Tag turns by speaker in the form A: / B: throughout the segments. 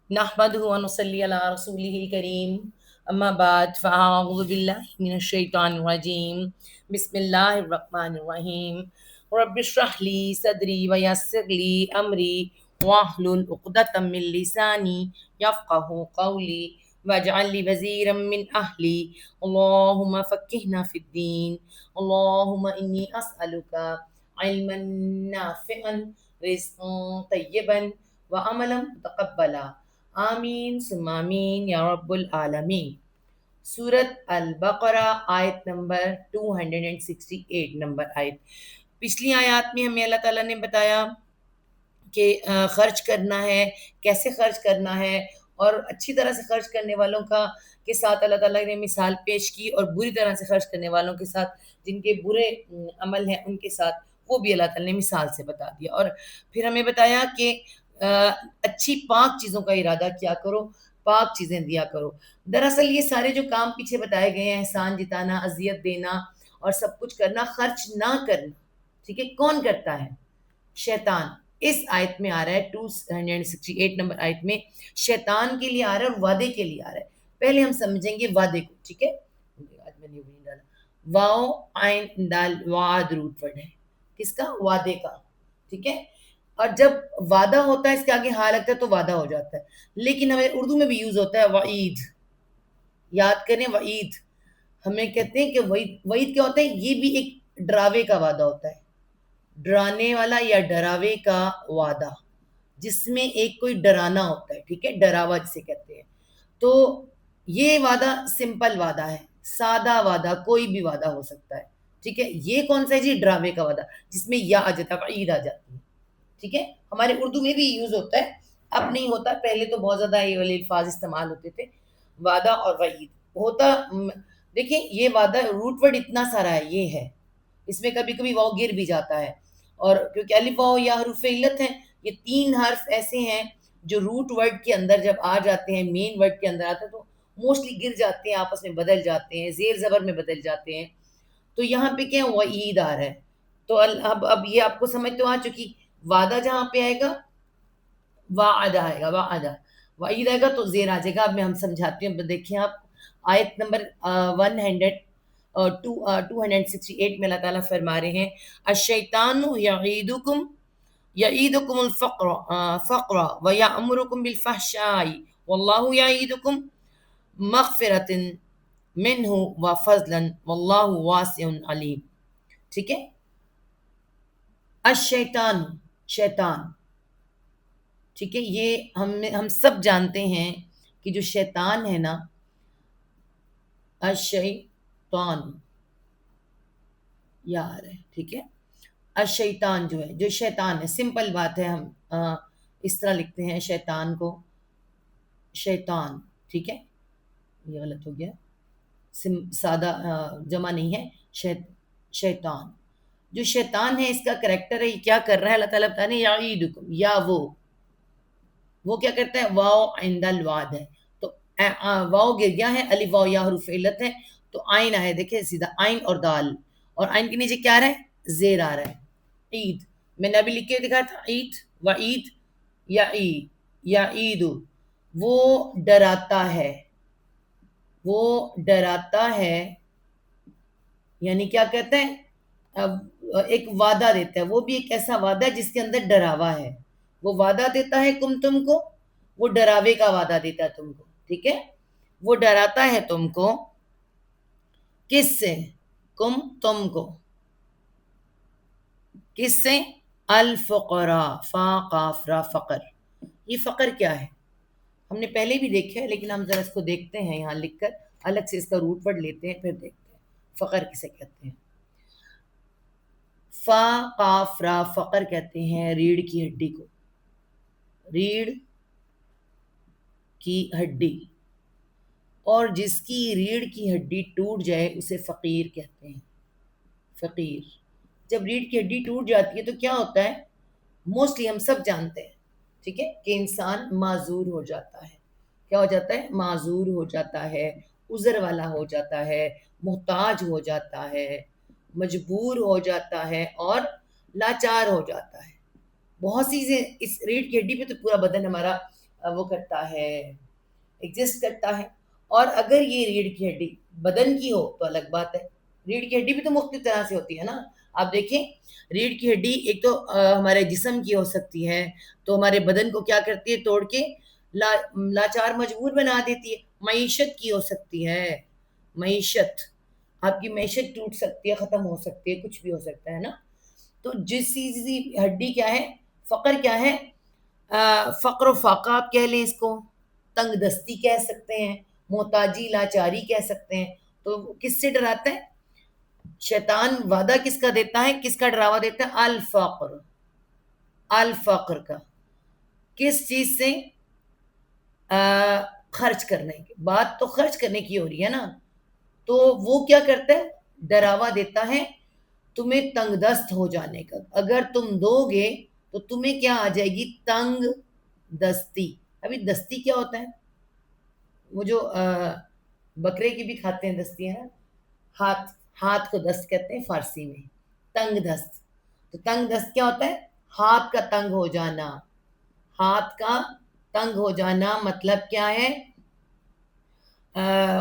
A: نحمده ونصلي على رسوله الكريم أما بعد فأعوذ بالله من الشيطان الرجيم بسم الله الرحمن الرحيم رب اشرح لي صدري ويسر لي أمري واحلل عقدة من لساني يفقه قولي واجعل لي وزيرا من أهلي اللهم فقهنا في الدين اللهم إني أسألك علما نافعا رزقا طيبا وعملا متقبلا آمین ثم آمین یا رب العالمین۔ سورت البقرہ آیت نمبر 268 نمبر آیت۔ پچھلی آیات میں ہمیں اللہ تعالیٰ نے بتایا کہ خرچ کرنا ہے، کیسے خرچ کرنا ہے، اور اچھی طرح سے خرچ کرنے والوں کا کے ساتھ اللہ تعالیٰ نے مثال پیش کی، اور بری طرح سے خرچ کرنے والوں کے ساتھ جن کے برے عمل ہیں ان کے ساتھ وہ بھی اللہ تعالیٰ نے مثال سے بتا دیا۔ اور پھر ہمیں بتایا کہ اچھی پاک چیزوں کا ارادہ کیا کرو، پاک چیزیں دیا کرو۔ دراصل یہ سارے جو کام پیچھے بتائے گئے ہیں، احسان جتانا، اذیت دینا اور سب کچھ کرنا، خرچ نہ کرنا، ٹھیک ہے، کون کرتا ہے؟ شیطان۔ اس آیت میں آ رہا ہے 268 نمبر آیت میں شیطان کے لیے آ رہا ہے اور وعدے کے لیے آ رہا ہے۔ پہلے ہم سمجھیں گے وعدے کو، ٹھیک ہے۔ آج میں نے وہ نہیں ڈالا، واؤ عین دال وعد روٹ ورڈ ہے، کس کا؟ وعدے کا، ٹھیک ہے۔ اور جب وعدہ ہوتا ہے اس کے آگے ہاں لگتا ہے تو وعدہ ہو جاتا ہے، لیکن ہمیں اردو میں بھی یوز ہوتا ہے وعید۔ یاد کریں وعید، ہمیں کہتے ہیں کہ وعید کیا ہوتا ہے؟ یہ بھی ایک ڈراوے کا وعدہ ہوتا ہے، ڈرانے والا یا ڈراوے کا وعدہ، جس میں ایک کوئی ڈرانا ہوتا ہے، ٹھیک ہے، ڈراوا جسے کہتے ہیں۔ تو یہ وعدہ سمپل وعدہ ہے، سادہ وعدہ، کوئی بھی وعدہ ہو سکتا ہے، ٹھیک ہے۔ یہ کون سا ہے جی؟ ڈراوے کا وعدہ، جس میں یا آ جاتا ہے، وعید آ جاتی ہے، ٹھیک ہے۔ ہمارے اردو میں بھی یوز ہوتا ہے، اب نہیں ہوتا، پہلے تو بہت زیادہ یہ والے الفاظ استعمال ہوتے تھے، وعدہ اور وعید ہوتا۔ دیکھیں یہ وعدہ روٹ ورڈ اتنا سارا ہے، یہ ہے، اس میں کبھی کبھی واؤ گر بھی جاتا ہے، اور کیونکہ الف واؤ یا حروف علت ہیں، یہ تین حرف ایسے ہیں جو روٹ ورڈ کے اندر جب آ جاتے ہیں، مین ورڈ کے اندر آتے ہیں تو موسٹلی گر جاتے ہیں، آپس میں بدل جاتے ہیں، زیر زبر میں بدل جاتے ہیں۔ تو یہاں پہ کیا وعید آ رہا ہے، تو اب یہ آپ کو سمجھ تو آ چکی۔ وعدہ جہاں پہ آئے گا وعدہ آئے گا، وعدہ، وعید آئے گا تو زیر آ جائے گا۔ اب میں ہم سمجھاتی ہوں، دیکھیں آپ آیت نمبر 268 میں اللہ تعالیٰ فرما رہے ہیں الشیطان یعیدکم الفقر فقر ویأمرکم بالفحشاء واللہ یعیدکم مغفرۃ منہ وفضلا واللہ واسع علیم، ٹھیک ہے۔ الشیطان، شیطان، ٹھیک ہے، یہ ہم سب جانتے ہیں کہ جو شیطان ہے نا، الشیطان یار ہے، ٹھیک ہے۔ الشیطان جو ہے، جو شیطان ہے، سمپل بات ہے، ہم اس طرح لکھتے ہیں شیطان کو، شیطان، ٹھیک ہے، یہ غلط ہو گیا، سادہ جمع نہیں ہے، شیطان، جو شیطان ہے اس کا کریکٹر ہے، یہ کیا کر رہا ہے؟ اللہ تعالیٰ بتا رہے ہیں یعیدکم، یا وہ کیا کرتا ہے؟ واؤ عند الوعد ہے، تو واؤ گر گیا ہے، الف واؤ یا حروف علت ہے، تو آئین آئے، دیکھیں سیدھا آئین اور دال، اور آئین کے نیچے کیا آ رہا ہے؟ زیر آ رہا ہے، عید، میں نے ابھی لکھ کے دکھایا تھا، عید وعید یا عید یا عید، وہ ڈراتا ہے، وہ ڈراتا ہے، یعنی کیا کہتے ہیں؟ ایک وعدہ دیتا ہے، وہ بھی ایک ایسا وعدہ ہے جس کے اندر ڈراوا ہے، وہ وعدہ دیتا ہے تم کو، وہ ڈراوے کا وعدہ دیتا ہے تم کو، ٹھیک ہے۔ وہ ڈراتا ہے تم کو کس سے؟ تم کو کس سے؟ الفقراء، فا قاف را فقر، یہ فقر کیا ہے؟ ہم نے پہلے بھی دیکھا ہے، لیکن ہم ذرا اس کو دیکھتے ہیں یہاں لکھ کر، الگ سے اس کا روٹ ورڈ لیتے ہیں، پھر دیکھتے ہیں فقر کسے کہتے ہیں۔ فا قاف را فقر کہتے ہیں ریڑھ کی ہڈی کو، ریڑھ کی ہڈی، اور جس کی ریڑھ کی ہڈی ٹوٹ جائے اسے فقیر کہتے ہیں، فقیر۔ جب ریڑھ کی ہڈی ٹوٹ جاتی ہے تو کیا ہوتا ہے؟ موسٹلی ہم سب جانتے ہیں، ٹھیک ہے، کہ انسان معذور ہو جاتا ہے، کیا ہو جاتا ہے؟ معذور ہو جاتا ہے، عذر والا ہو جاتا ہے، محتاج ہو جاتا ہے، مجبور ہو جاتا ہے، اور لاچار ہو جاتا ہے۔ بہت سی چیزیں، اس ریڑھ کی ہڈی پہ تو پورا بدن ہمارا وہ کرتا ہے، ایگزسٹ کرتا ہے. اور اگر یہ ریڑھ کی ہڈی بدن کی ہو تو الگ بات ہے. ریڑھ کی ہڈی بھی تو مختلف طرح سے ہوتی ہے نا. آپ دیکھیں ریڑھ کی ہڈی ایک تو ہمارے جسم کی ہو سکتی ہے، تو ہمارے بدن کو کیا کرتی ہے، توڑ کے لاچار مجبور بنا دیتی ہے. معیشت کی ہو سکتی ہے، معیشت، آپ کی معیشت ٹوٹ سکتی ہے، ختم ہو سکتی ہے، کچھ بھی ہو سکتا ہے نا. تو جس چیز کی ہڈی کیا ہے، فقر کیا ہے، فقر و فاقہ آپ کہہ لیں اس کو، تنگ دستی کہہ سکتے ہیں، محتاجی لاچاری کہہ سکتے ہیں. تو کس سے ڈراتا ہے شیطان؟ وعدہ کس کا دیتا ہے، کس کا ڈراوا دیتا ہے؟ الفقر، الفقر کا. کس چیز سے؟ خرچ کرنے کی بات تو خرچ کرنے کی ہو رہی ہے نا. تو وہ کیا کرتا ہے، ڈراوا دیتا ہے تمہیں تنگ دست ہو جانے کا. اگر تم دو گے تو تمہیں کیا آ جائے گی، تنگ دستی. ابھی دستی کیا ہوتا ہے؟ وہ جو بکرے کی بھی کھاتے ہیں دستی ہے نا، ہاتھ، ہاتھ کو دست کہتے ہیں فارسی میں، تنگ دست. تو تنگ دست کیا ہوتا ہے؟ ہاتھ کا تنگ ہو جانا. ہاتھ کا تنگ ہو جانا مطلب کیا ہے؟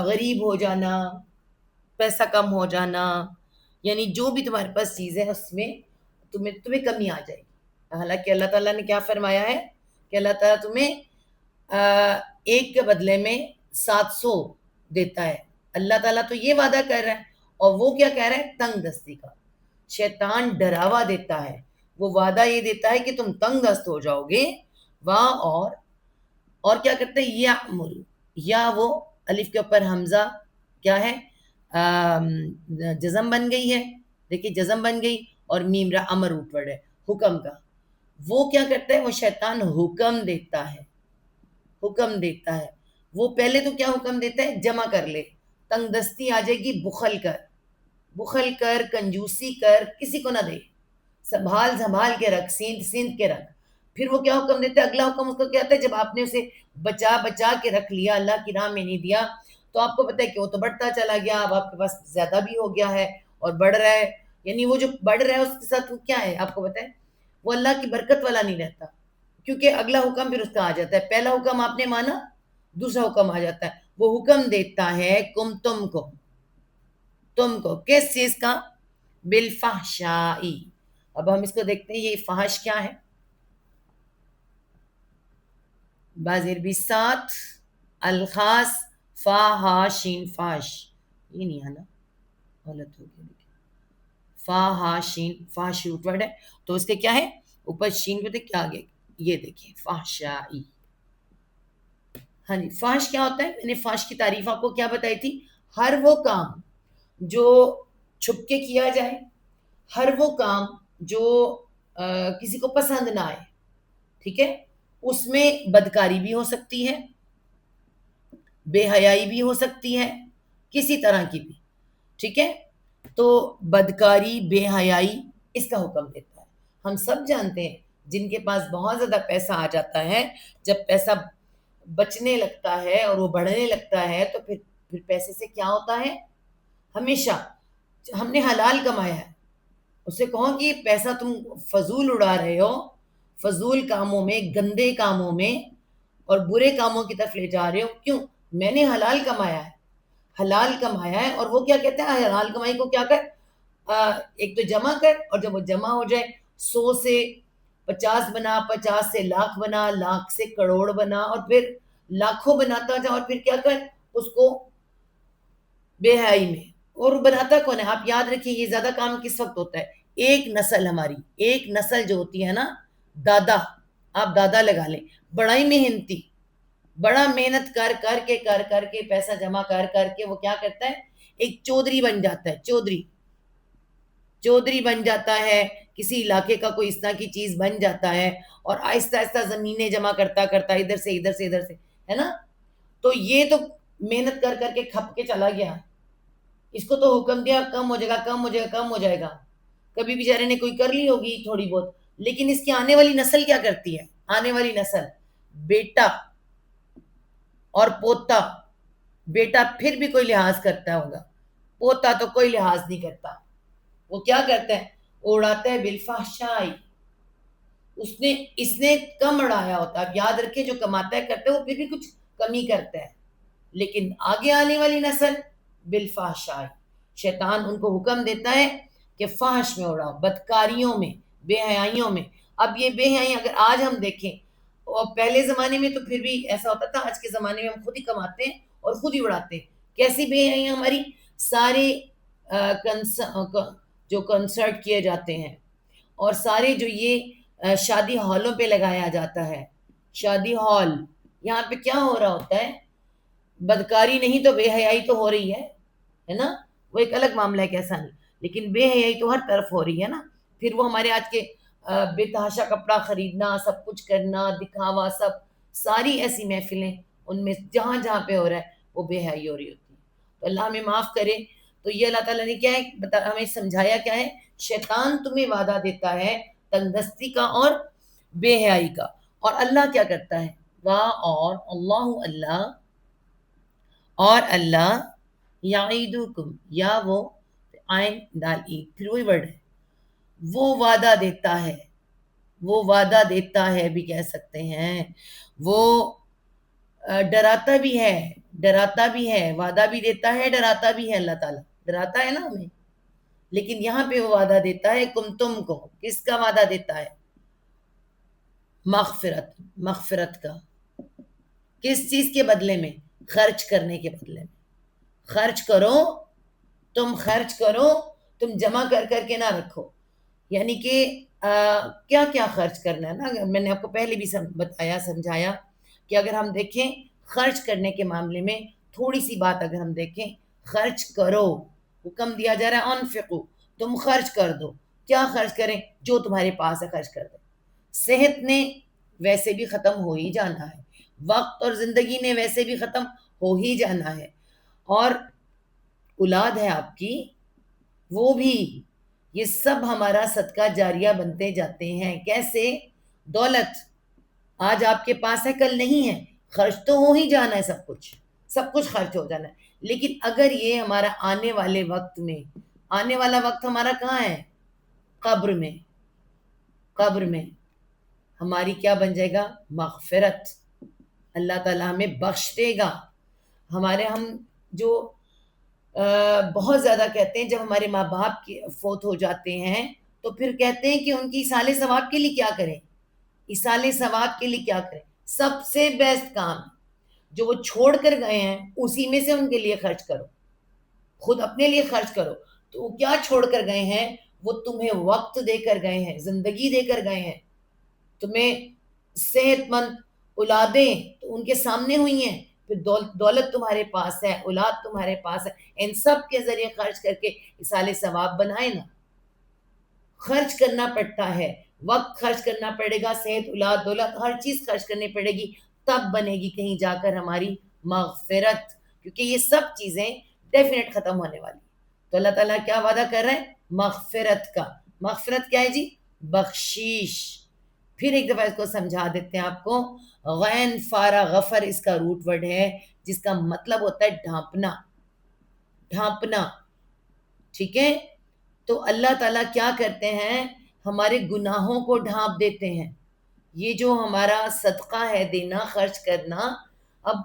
A: غریب ہو جانا، پیسہ کم ہو جانا، یعنی جو بھی تمہارے پاس چیز ہے اس میں تمہیں کمی آ جائے گی. حالانکہ اللہ تعالیٰ نے کیا فرمایا ہے کہ اللہ تعالیٰ تمہیں ایک کے بدلے میں 700 دیتا ہے. اللہ تعالیٰ تو یہ وعدہ کر رہا ہے، اور وہ کیا کہہ رہا ہے؟ تنگ دستی کا. شیطان ڈراوا دیتا ہے، وہ وعدہ یہ دیتا ہے کہ تم تنگ دست ہو جاؤ گے وہاں. اور کیا کرتے ہیں، یا یا وہ الف کے اوپر حمزہ کیا ہے، جزم بن گئی ہے. دیکھیے جزم بن گئی، اور میم را امر روٹ ورڈ ہے حکم کا. وہ کیا کرتا ہے، وہ شیطان حکم دیتا ہے، حکم دیتا ہے. وہ پہلے تو کیا حکم دیتا ہے، جمع کر لے. تنگ دستی آ جائے گی، بخل کر، بخل کر، کنجوسی کر، کسی کو نہ دے، سنبھال کے رکھ، سینت کے رکھ. پھر وہ کیا حکم دیتا ہے، اگلا حکم اس کو کیا آتا ہے، جب آپ نے اسے بچا کے رکھ لیا، اللہ کی راہ میں نہیں دیا، تو آپ کو پتہ ہے کہ وہ تو بڑھتا چلا گیا. اب آپ کے پاس زیادہ بھی ہو گیا ہے اور بڑھ رہا ہے. یعنی وہ جو بڑھ رہا ہے اس کے ساتھ وہ کیا ہے، آپ کو پتہ ہے، وہ اللہ کی برکت والا نہیں رہتا. کیونکہ اگلا حکم پھر اس کا آ جاتا ہے. پہلا حکم آپ نے مانا، دوسرا حکم آ جاتا ہے. وہ حکم دیتا ہے تم کو کس چیز کا، بالفحشائی. اب ہم اس کو دیکھتے ہیں، یہ فحش کیا ہے، بازر بھی ساتھ الخاص فاحاشین، فاش یہ نہیں آنا، غلط ہو گیا. فاحاشین، فاش روٹ ورڈ ہے تو اس کے کیا ہے، اوپر شین پہ کیا آگے، یہ دیکھیں فحشائی. ہاں جی، فحش کیا ہوتا ہے؟ میں نے فحش کی تعریف آپ کو کیا بتائی تھی، ہر وہ کام جو چھپ کے کیا جائے، ہر وہ کام جو کسی کو پسند نہ آئے، ٹھیک ہے، اس میں بدکاری بھی ہو سکتی ہے، بے حیائی بھی ہو سکتی ہے، کسی طرح کی بھی، ٹھیک ہے. تو بدکاری، بے حیائی، اس کا حکم دیتا ہے. ہم سب جانتے ہیں جن کے پاس بہت زیادہ پیسہ آ جاتا ہے، جب پیسہ بچنے لگتا ہے اور وہ بڑھنے لگتا ہے تو پھر پیسے سے کیا ہوتا ہے، ہمیشہ ہم نے حلال کمایا ہے، اسے کہو کہ پیسہ تم فضول اڑا رہے ہو، فضول کاموں میں، گندے کاموں میں اور برے کاموں کی طرف لے جا رہے ہو. کیوں؟ میں نے حلال کمایا ہے، حلال کمایا ہے. اور وہ کیا کہتے ہیں، حلال کمائی کو کیا کر، ایک تو جمع کر، اور جب وہ جمع ہو جائے 100 سے 50 بنا، 50 سے لاکھ بنا، لاکھ سے کروڑ بنا، اور پھر لاکھوں بناتا جا، اور پھر کیا کر اس کو بے حیائی میں. اور بناتا کون ہے، آپ یاد رکھیے یہ زیادہ کام کس وقت ہوتا ہے، ایک نسل، ہماری ایک نسل جو ہوتی ہے نا، دادا، آپ دادا لگا لیں، بڑا ہی محنتی، بڑا محنت کر کے پیسہ جمع کر کے وہ کیا کرتا ہے، ایک چودھری بن جاتا ہے، چودھری بن جاتا ہے، کسی علاقے کا کوئی اس طرح کی چیز بن جاتا ہے، اور آہستہ آہستہ زمینیں جمع کرتا ادھر سے ہے نا. تو یہ تو محنت کر کے کھپ کے چلا گیا. اس کو تو حکم دیا کم ہو جائے گا، کم ہو جائے گا، کم ہو جائے گا. کبھی بیچارے نے کوئی کر لی ہوگی تھوڑی بہت، لیکن اس کی آنے والی نسل کیا کرتی ہے، آنے والی نسل، بیٹا اور پوتا. بیٹا پھر بھی کوئی لحاظ کرتا ہوگا، پوتا تو کوئی لحاظ نہیں کرتا. وہ کیا کرتا ہے، اڑاتا ہے بالفحشائی، اس نے کم اڑایا ہوتا ہے. اب یاد رکھیں جو کماتا ہے کرتا ہے وہ پھر بھی کچھ کمی کرتا ہے، لیکن آگے آنے والی نسل بالفحشاء، شیطان ان کو حکم دیتا ہے کہ فحش میں اڑاؤ، بدکاریوں میں، بے حیائیوں میں. اب یہ بے حیائی اگر آج ہم دیکھیں، اور پہلے زمانے میں تو پھر بھی ایسا ہوتا تھا، آج کے زمانے میں ہم خود ہی کماتے ہیں اور خود ہی اڑاتے ہیں. کیسی بے حیائی ہماری؟ سارے جو کنسرٹ کیے جاتے ہیں اور سارے جو یہ شادی ہالوں پہ لگایا جاتا ہے، شادی ہال، یہاں پہ کیا ہو رہا ہوتا ہے؟ بدکاری نہیں تو بے حیائی تو ہو رہی ہے نا. وہ ایک الگ معاملہ ہے کیسا نہیں، لیکن بے حیائی تو ہر طرف ہو رہی ہے نا. پھر وہ ہمارے آج کے بے تحاشا کپڑا خریدنا، سب کچھ کرنا، دکھاوا، سب ساری ایسی محفلیں، ان میں جہاں جہاں پہ ہو رہا ہے وہ بے حیائی ہو رہی ہوتی ہے. تو اللہ ہمیں معاف کرے. تو یہ اللہ تعالیٰ نے کیا ہے ہمیں سمجھایا کیا ہے؟ شیطان تمہیں وعدہ دیتا ہے تنگ دستی کا اور بے حیائی کا. اور اللہ کیا کرتا ہے؟ اور اللہ اور اللہ یعیدکم، یا وہ آئین دال عید، پھر وہی ورڈ ہے، وہ وعدہ دیتا ہے، وہ وعدہ دیتا ہے بھی کہہ سکتے ہیں. وہ ڈراتا بھی ہے، ڈراتا بھی ہے، وعدہ بھی دیتا ہے، ڈراتا بھی ہے. اللہ تعالیٰ ڈراتا ہے نا ہمیں، لیکن یہاں پہ وہ وعدہ دیتا ہے تم کو. کس کا وعدہ دیتا ہے؟ مغفرت کا. کس چیز کے بدلے میں؟ خرچ کرنے کے بدلے میں. خرچ کرو، تم خرچ کرو، تم جمع کر کر کے نہ رکھو. یعنی کہ کیا کیا خرچ کرنا ہے نا، میں نے آپ کو پہلے بھی بتایا، سمجھایا کہ اگر ہم دیکھیں خرچ کرنے کے معاملے میں تھوڑی سی بات اگر ہم دیکھیں، خرچ کرو، حکم دیا جا رہا ہے انفقو، تم خرچ کر دو. کیا خرچ کریں؟ جو تمہارے پاس ہے خرچ کر دو. صحت نے ویسے بھی ختم ہو ہی جانا ہے، وقت اور زندگی نے ویسے بھی ختم ہو ہی جانا ہے، اور اولاد ہے آپ کی، وہ بھی، یہ سب ہمارا صدقہ جاریہ بنتے جاتے ہیں. کیسے؟ دولت آج آپ کے پاس ہے، کل نہیں ہے، خرچ تو ہو ہی جانا ہے، سب کچھ سب کچھ خرچ ہو جانا ہے. لیکن اگر یہ ہمارا آنے والے وقت میں، آنے والا وقت ہمارا کہاں ہے؟ قبر میں. قبر میں ہماری کیا بن جائے گا؟ مغفرت. اللہ تعالیٰ ہمیں بخش دے گا. ہم جو بہت زیادہ کہتے ہیں، جب ہمارے ماں باپ فوت ہو جاتے ہیں تو پھر کہتے ہیں کہ ان کی ایصال ثواب کے لیے کیا کریں، ایصال ثواب کے لیے کیا کریں. سب سے بیسٹ کام جو وہ چھوڑ کر گئے ہیں اسی میں سے ان کے لیے خرچ کرو، خود اپنے لیے خرچ کرو. تو وہ کیا چھوڑ کر گئے ہیں؟ وہ تمہیں وقت دے کر گئے ہیں، زندگی دے کر گئے ہیں، تمہیں صحت مند اولادیں تو ان کے سامنے ہوئی ہیں، پھر دولت تمہارے پاس ہے، اولاد تمہارے پاس ہے. ان سب کے ذریعے خرچ کر کے ایصال ثواب بنائے نا. خرچ کرنا پڑتا ہے، وقت خرچ کرنا پڑے گا، صحت، اولاد، دولت، ہر چیز خرچ کرنی پڑے گی، تب بنے گی کہیں جا کر ہماری مغفرت. کیونکہ یہ سب چیزیں ڈیفینیٹ ختم ہونے والی. تو اللہ تعالیٰ کیا وعدہ کر رہے ہیں؟ مغفرت کا. مغفرت کیا ہے جی؟ بخشش. پھر ایک دفعہ اس کو سمجھا دیتے ہیں آپ کو. غین فارا غفر اس کا روٹ ورڈ ہے، جس کا مطلب ہوتا ہے ڈھانپنا. ڈھانپنا، ٹھیک ہے. تو اللہ تعالیٰ کیا کرتے ہیں؟ ہمارے گناہوں کو ڈھانپ دیتے ہیں. یہ جو ہمارا صدقہ ہے، دینا، خرچ کرنا، اب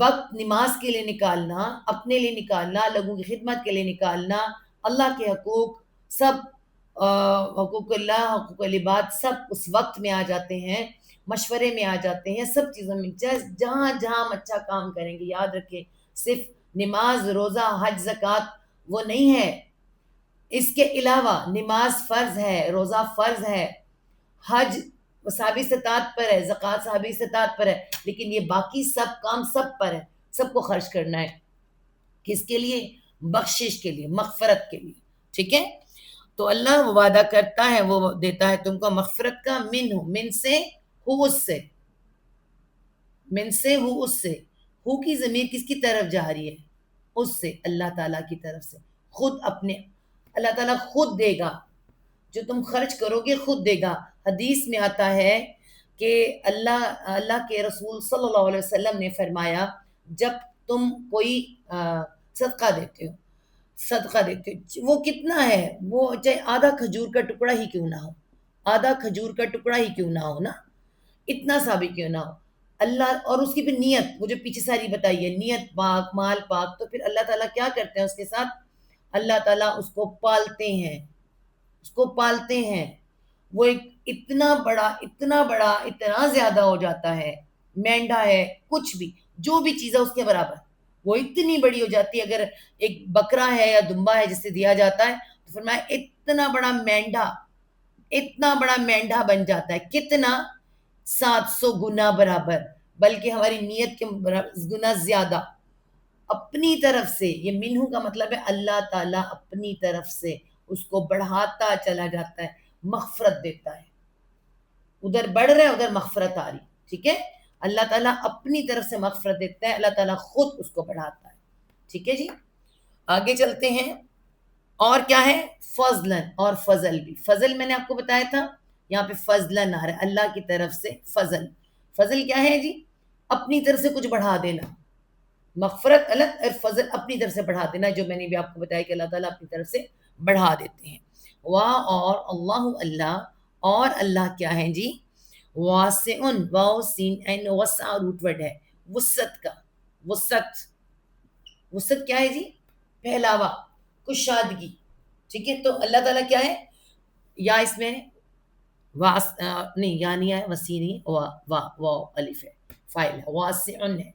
A: وقت نماز کے لیے نکالنا، اپنے لیے نکالنا، لوگوں کی خدمت کے لیے نکالنا، اللہ کے حقوق، سب حقوق اللہ، حقوق العباد، سب اس وقت میں آ جاتے ہیں، مشورے میں آ جاتے ہیں، سب چیزوں میں. جہاں جہاں ہم اچھا کام کریں گے، یاد رکھیں صرف نماز، روزہ، حج، زکوٰۃ وہ نہیں ہے. اس کے علاوہ نماز فرض ہے، روزہ فرض ہے، حج صحابی استطاعت پر ہے، زکوٰۃ صحابی استطاعت پر ہے، لیکن یہ باقی سب کام سب پر ہے، سب کو خرچ کرنا ہے. کس کے لیے؟ بخشش کے لیے، مغفرت کے لیے. ٹھیک ہے. تو اللہ وعدہ کرتا ہے، وہ دیتا ہے تم کو مغفرت کا. من سے، ہو اس سے، من سے ہو اس سے. ہو کی ضمیر کس کی طرف جا رہی ہے؟ اس سے، اللہ تعالیٰ کی طرف سے. خود اپنے اللہ تعالیٰ خود دے گا، جو تم خرچ کرو گے خود دے گا. حدیث میں آتا ہے کہ اللہ کے رسول صلی اللہ علیہ وسلم نے فرمایا، جب تم کوئی صدقہ دیتے ہو، وہ کتنا ہے، وہ چاہے آدھا کھجور کا ٹکڑا ہی کیوں نہ ہو، آدھا کھجور کا ٹکڑا ہی کیوں نہ ہو نا، اتنا سا بھی کیوں نہ ہو اللہ، اور اس کی پھر نیت، وہ جو پیچھے ساری بتائی ہے، نیت پاک، مال پاک، تو پھر اللہ تعالیٰ کیا کرتے ہیں اس کے ساتھ؟ اللہ تعالیٰ اس کو پالتے ہیں، اس کو پالتے ہیں، وہ ایک اتنا بڑا اتنا بڑا اتنا زیادہ ہو جاتا ہے، مینڈا ہے، کچھ بھی جو بھی چیز ہے اس کے برابر، وہ اتنی بڑی ہو جاتی ہے، اگر ایک بکرا ہے یا دمبا ہے جسے دیا جاتا ہے تو فرمایا اتنا بڑا مینڈا، اتنا بڑا مینڈا بن جاتا ہے، کتنا؟ 700 گنا برابر، بلکہ ہماری نیت کے گنا زیادہ، اپنی طرف سے، یہ منہ کا مطلب ہے اللہ تعالیٰ اپنی طرف سے اس کو بڑھاتا چلا جاتا ہے، مغفرت دیتا ہے، ادھر بڑھ رہے ادھر مغفرت آ رہی، ٹھیک ہے، اللہ تعالیٰ اپنی طرف سے مغفرت دیتا ہے، اللہ تعالیٰ خود اس کو بڑھاتا ہے، ٹھیک ہے جی۔ آگے چلتے ہیں، اور کیا ہے؟ فضلن، اور فضل بھی، فضل میں نے آپ کو بتایا تھا، یہاں پہ فضلن آ رہا ہے، اللہ کی طرف سے فضل، فضل کیا ہے جی؟ اپنی طرف سے کچھ بڑھا دینا، مغفرت الگ اور فضل اپنی طرف سے بڑھا دینا، جو میں نے بھی آپ کو بتایا کہ اللہ تعالیٰ اپنی طرف سے بڑھا دیتے ہیں۔ اور اللہ، اللہ، اور اللہ کیا ہے جی؟ واسعن، واو سین این وسع روٹ ورڈ ہے، وسعت کا، وسعت، وسعت کیا ہے جی؟ پھیلاوا، کشادگی، ٹھیک ہے، تو اللہ تعالیٰ کیا ہے؟ یا اس میں نہیں، یا نہیں ہے، وسیع نہیں، واو الف ہے، فائل ہے، واسعن ہے،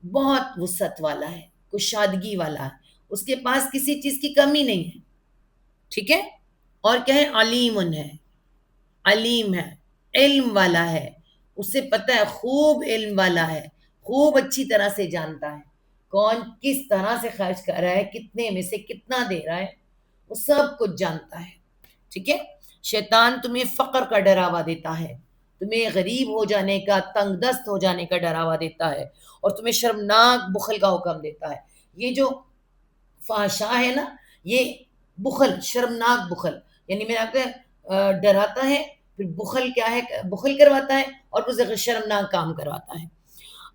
A: بہت وسعت والا ہے، کشادگی والا ہے، اس کے پاس کسی چیز کی کمی نہیں ہے، ٹھیک ہے، اور کیا ہے؟ علیم ہے، علیم ہے، علم والا ہے، اسے پتہ ہے، خوب علم والا ہے، خوب اچھی طرح سے جانتا ہے کون کس طرح سے خرچ کر رہا ہے، کتنے میں سے کتنا دے رہا ہے، وہ سب کچھ جانتا ہے، ٹھیک ہے۔ شیطان تمہیں فقر کا ڈراوا دیتا ہے، تمہیں غریب ہو جانے کا، تنگ دست ہو جانے کا ڈراوا دیتا ہے، اور تمہیں شرمناک بخل کا حکم دیتا ہے۔ یہ جو فحشا ہے نا، یہ بخل، شرمناک بخل، یعنی میں آپ کو ڈراتا ہے، پھر بخل کیا ہے؟ بخل کرواتا ہے، اور پھر شرمناک کام کرواتا ہے۔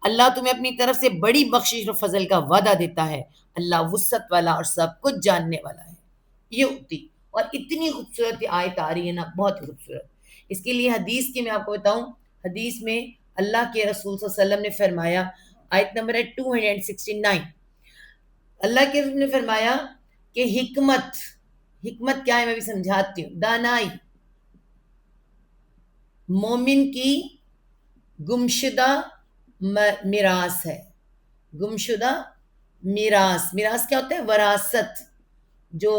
A: اللہ تمہیں اپنی طرف سے بڑی بخشش و فضل کا وعدہ دیتا ہے، اللہ وسعت والا اور سب کچھ جاننے والا ہے۔ یہ اتی، اور اتنی خوبصورت آیت آ رہی ہے نا، بہت ہی خوبصورت۔ اس کے لیے حدیث کی میں آپ کو بتاؤں، حدیث میں اللہ کے رسول صلی اللہ علیہ وسلم نے فرمایا، آیت نمبر ہے 269، اللہ کے رسول نے فرمایا کہ حکمت، حکمت کیا ہے میں بھی سمجھاتی ہوں، دانائی مومن کی گمشدہ میراث ہے، گمشدہ میراث، میراث کیا ہوتا ہے؟ وراثت جو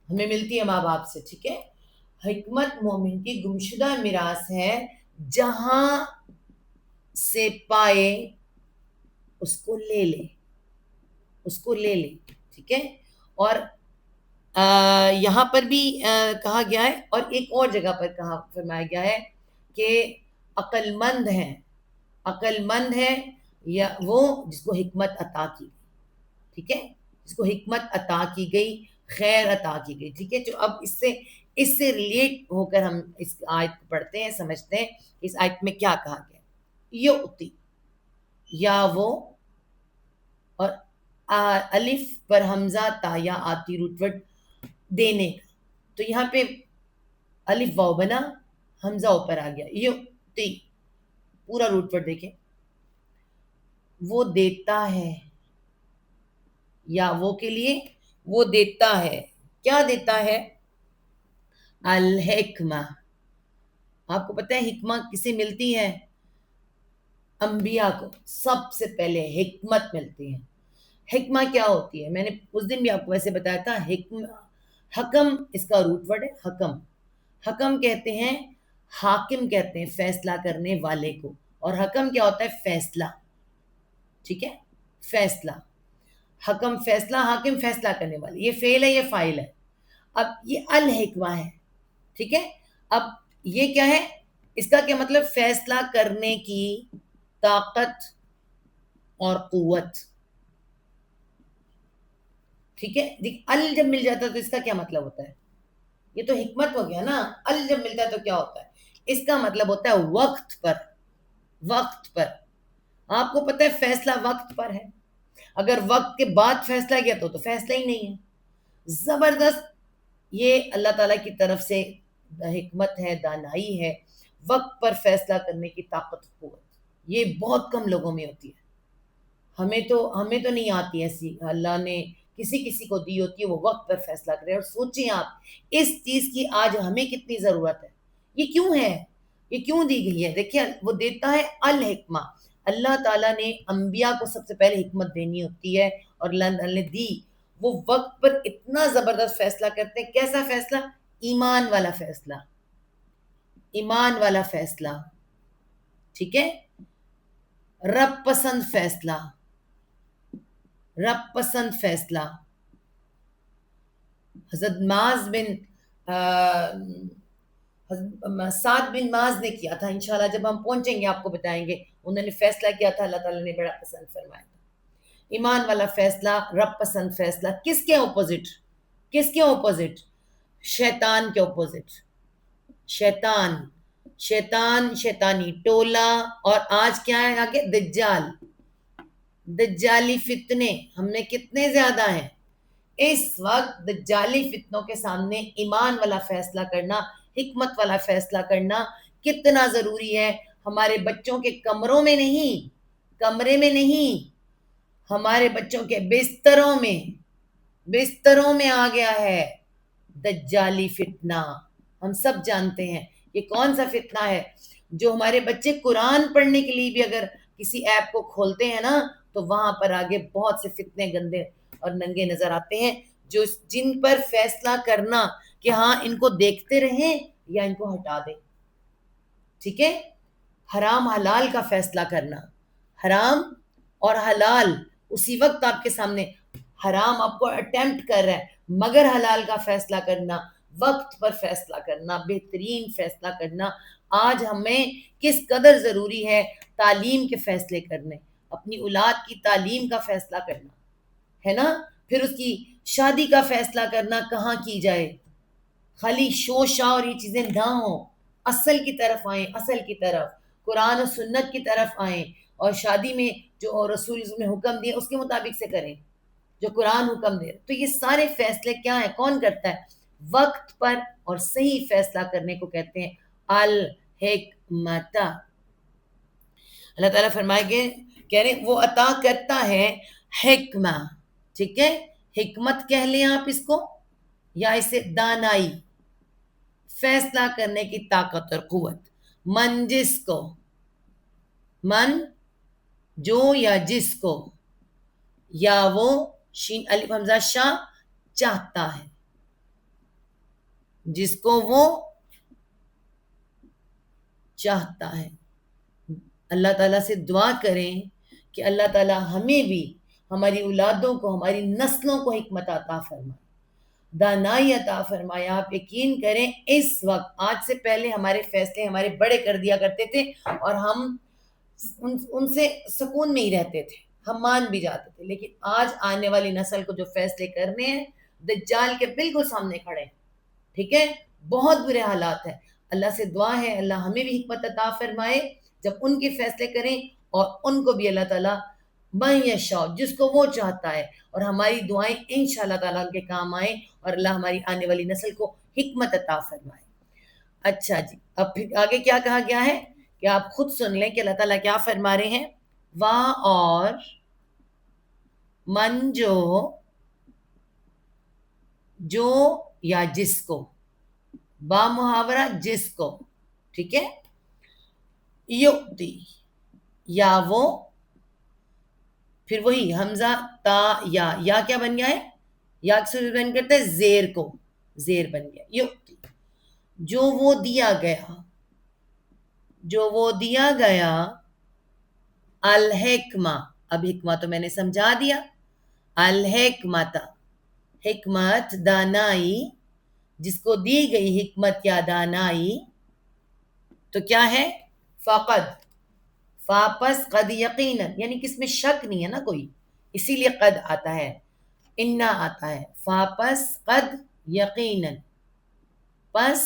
A: ہمیں ملتی ہے ماں باپ سے، ٹھیک ہے، حکمت مومن کی گمشدہ میراث ہے، جہاں سے پائے اس کو لے لے، اس کو لے لے، ٹھیک ہے، اور یہاں پر بھی کہا گیا ہے، اور ایک اور جگہ پر کہا فرمایا گیا ہے کہ عقل مند ہے، عقل مند ہے یا وہ جس کو حکمت عطا کی گئی، ٹھیک ہے، جس کو حکمت عطا کی گئی، خیر عطا کی گئی، ٹھیک ہے۔ جو اب اس سے ریلیٹ ہو کر ہم اس آیت کو پڑھتے ہیں، سمجھتے ہیں اس آیت میں کیا کہا گیا، یؤتی، یا وہ، اور الف پر حمزہ تا یا آتی روٹ ورڈ دینے کا، تو یہاں پہ الف واو بنا، حمزہ اوپر آ گیا، یؤتی، پورا روٹ ورڈ دیکھیں، وہ دیتا ہے، یا وہ کے لیے وہ دیتا ہے، کیا دیتا ہے؟ الحکمہ، آپ کو پتہ ہے حکمہ کسے ملتی ہے؟ انبیاء کو سب سے پہلے حکمت ملتی ہے۔ حکمہ کیا ہوتی ہے؟ میں نے اس دن بھی آپ کو ویسے بتایا تھا، حکم اس کا روٹ ورڈ ہے، حکم، حکم کہتے ہیں، حاکم کہتے ہیں فیصلہ کرنے والے کو، اور حکم کیا ہوتا ہے؟ فیصلہ، ٹھیک ہے، فیصلہ، حکم فیصلہ، حاکم فیصلہ کرنے والے، یہ فعل ہے، یہ فاعل ہے۔ اب یہ الحکمہ ہے، ٹھیک ہے، اب یہ کیا ہے؟ اس کا کیا مطلب؟ فیصلہ کرنے کی طاقت اور قوت، ٹھیک ہے، ال جب مل جاتا ہے تو اس کا کیا مطلب ہوتا ہے؟ یہ تو حکمت ہو گیا نا، ال جب ملتا ہے تو کیا ہوتا ہے؟ اس کا مطلب ہوتا ہے وقت پر، وقت پر، آپ کو پتہ ہے فیصلہ وقت پر ہے، اگر وقت کے بعد فیصلہ کیا تو فیصلہ ہی نہیں ہے، زبردست، یہ اللہ تعالیٰ کی طرف سے حکمت ہے، دانائی ہے، وقت پر فیصلہ کرنے کی طاقت و قوت، یہ بہت کم لوگوں میں ہوتی ہے. ہمیں تو نہیں آتی ایسی، اللہ نے کسی کسی کو دی ہوتی ہے، وہ وقت پر فیصلہ کرے. اور سوچیں آپ اس چیز کی آج ہمیں کتنی ضرورت ہے. یہ کیوں ہے؟ یہ کیوں دی گئی ہے؟ دیکھیے وہ دیتا ہے الحکمہ. اللہ تعالیٰ نے انبیاء کو سب سے پہلے حکمت دینی ہوتی ہے، اور اللہ تعالیٰ نے دی. وہ وقت پر اتنا زبردست فیصلہ کرتے ہیں. کیسا فیصلہ؟ ایمان والا فیصلہ، ایمان والا فیصلہ، ٹھیک ہے، رب پسند فیصلہ، رب پسند فیصلہ. حضرت معاذ بن سعد بن معاذ نے کیا تھا، انشاءاللہ جب ہم پہنچیں گے آپ کو بتائیں گے. انہوں نے فیصلہ کیا تھا، اللہ تعالیٰ نے بڑا پسند فرمایا تھا. ایمان والا فیصلہ، رب پسند فیصلہ. کس کے اپوزٹ؟ کس کے اپوزٹ؟ شیطان کے اپوزٹ. شیطان، شیطان، شیطانی ٹولہ. اور آج کیا ہے آگے؟ دجال، دجالی فتنے ہم میں کتنے زیادہ ہیں اس وقت. دجالی فتنوں کے سامنے ایمان والا فیصلہ کرنا، حکمت والا فیصلہ کرنا کتنا ضروری ہے. ہمارے بچوں کے کمروں میں نہیں، کمرے میں نہیں، ہمارے بچوں کے بستروں میں، بستروں میں آ گیا ہے دجالی فتنہ. ہم سب جانتے ہیں یہ کون سا فتنہ ہے. جو ہمارے بچے قرآن پڑھنے کے لیے بھی اگر کسی ایپ کو کھولتے ہیں نا، تو وہاں پر آگے بہت سے فتنے گندے اور ننگے نظر آتے ہیں، جو جن پر فیصلہ کرنا کہ ہاں ان کو دیکھتے رہیں یا ان کو ہٹا دیں. ٹھیک ہے، حرام حلال کا فیصلہ کرنا، حرام اور حلال اسی وقت آپ کے سامنے. حرام آپ کو اٹیمپٹ کر رہا ہے، مگر حلال کا فیصلہ کرنا، وقت پر فیصلہ کرنا، بہترین فیصلہ کرنا. آج ہمیں کس قدر ضروری ہے تعلیم کے فیصلے کرنے، اپنی اولاد کی تعلیم کا فیصلہ کرنا ہے نا. پھر اس کی شادی کا فیصلہ کرنا کہاں کی جائے. خالی شو شاہ اور یہ چیزیں نہ ہوں، اصل کی طرف آئیں، اصل کی طرف قرآن و سنت کی طرف آئیں، اور شادی میں جو رسول نے حکم دیے اس کے مطابق سے کریں جو قرآن حکم دے. تو یہ سارے فیصلے کیا ہیں؟ کون کرتا ہے؟ وقت پر اور صحیح فیصلہ کرنے کو کہتے ہیں الحکمت. اللہ تعالیٰ فرمائے گے، کہہ رہے وہ عطا کرتا ہے حکمہ. ٹھیک ہے، حکمت کہہ لیں آپ اس کو، یا اسے دانائی، فیصلہ کرنے کی طاقت اور قوت. من جس کو، من جو یا جس کو، یا وہ شین الف حمزہ شاہ چاہتا ہے، جس کو وہ چاہتا ہے. اللہ تعالیٰ سے دعا کریں کہ اللہ تعالیٰ ہمیں بھی، ہماری اولادوں کو، ہماری نسلوں کو حکمت عطا فرمائے، دانائی عطا فرمائے. آپ یقین کریں اس وقت آج سے پہلے ہمارے فیصلے ہمارے بڑے کر دیا کرتے تھے، اور ہم ان سے سکون میں ہی رہتے تھے، ہم مان بھی جاتے تھے. لیکن آج آنے والی نسل کو جو فیصلے کرنے ہیں دجال کے بالکل سامنے کھڑے ہیں. ٹھیک ہے، بہت برے حالات ہیں. اللہ سے دعا ہے اللہ ہمیں بھی حکمت عطا فرمائے جب ان کے فیصلے کریں، اور ان کو بھی اللہ تعالیٰ من یشاء، جس کو وہ چاہتا ہے. اور ہماری دعائیں انشاءاللہ تعالیٰ ان کے کام آئیں، اور اللہ ہماری آنے والی نسل کو حکمت عطا فرمائے. اچھا جی، اب پھر آگے کیا کہا گیا ہے کہ آپ خود سن لیں کہ اللہ تعالیٰ کیا فرما رہے ہیں. واہ، اور من جو یا جس کو، با محاورہ جس کو، ٹھیک ہے. یؤتی، یا وہ، پھر وہی حمزہ تا یا کیا بن گیا ہے؟ یا اکثر بن کرتا ہے زیر کو، زیر بن گیا. یؤتی، جو وہ دیا گیا، جو وہ دیا گیا. الحکمہ، اب حکمہ تو میں نے سمجھا دیا. الحکمت، حکمت دانائی، جس کو دی گئی حکمت یا دانائی تو کیا ہے؟ فقد، فاپس قد یقیناً، یعنی کس میں شک نہیں ہے نا کوئی، اسی لیے قد آتا ہے، انا آتا ہے. فاپس قد یقیناً، پس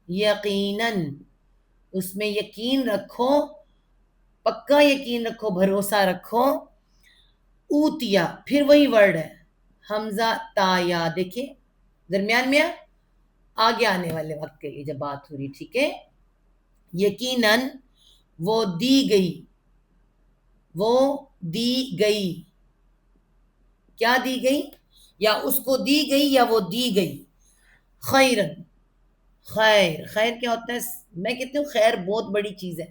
A: یقیناً، اس میں یقین رکھو، پکا یقین رکھو، بھروسہ رکھو. اوتیا، پھر وہی ورڈ ہے حمزہ تا یا، دیکھیں درمیان میں آگے آنے والے وقت کے لیے جب بات ہو رہی، ٹھیک ہے. یقیناً وہ دی گئی، وہ دی گئی، کیا دی گئی؟ یا اس کو دی گئی یا وہ دی گئی. خیرن، خیر، خیر کیا ہوتا ہے؟ میں کہتی ہوں خیر بہت بڑی چیز ہے.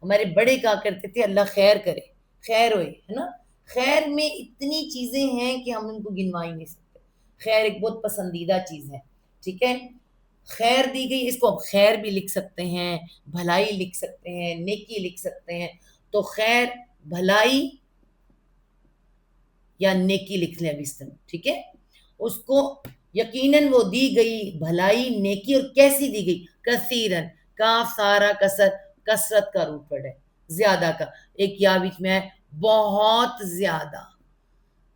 A: ہمارے بڑے کہا کرتے تھے اللہ خیر کرے، خیر ہوئے، ہے نا. خیر میں اتنی چیزیں ہیں کہ ہم ان کو گنوا ہی نہیں سکتے. خیر ایک بہت پسندیدہ چیز ہے، ٹھیک ہے. خیر دی گئی، اس کو ہم خیر بھی لکھ سکتے ہیں، بھلائی لکھ سکتے ہیں، نیکی لکھ سکتے ہیں. تو خیر، بھلائی یا نیکی لکھ لیں ابھی اس طرح، ٹھیک ہے. اس کو یقیناً وہ دی گئی بھلائی، نیکی، اور کیسی دی گئی؟ کثیرن، کاف سارا کثر، کثرت کا روٹ ورڈ ہے، زیادہ کا. ایک یا بیچ میں ہے، بہت زیادہ،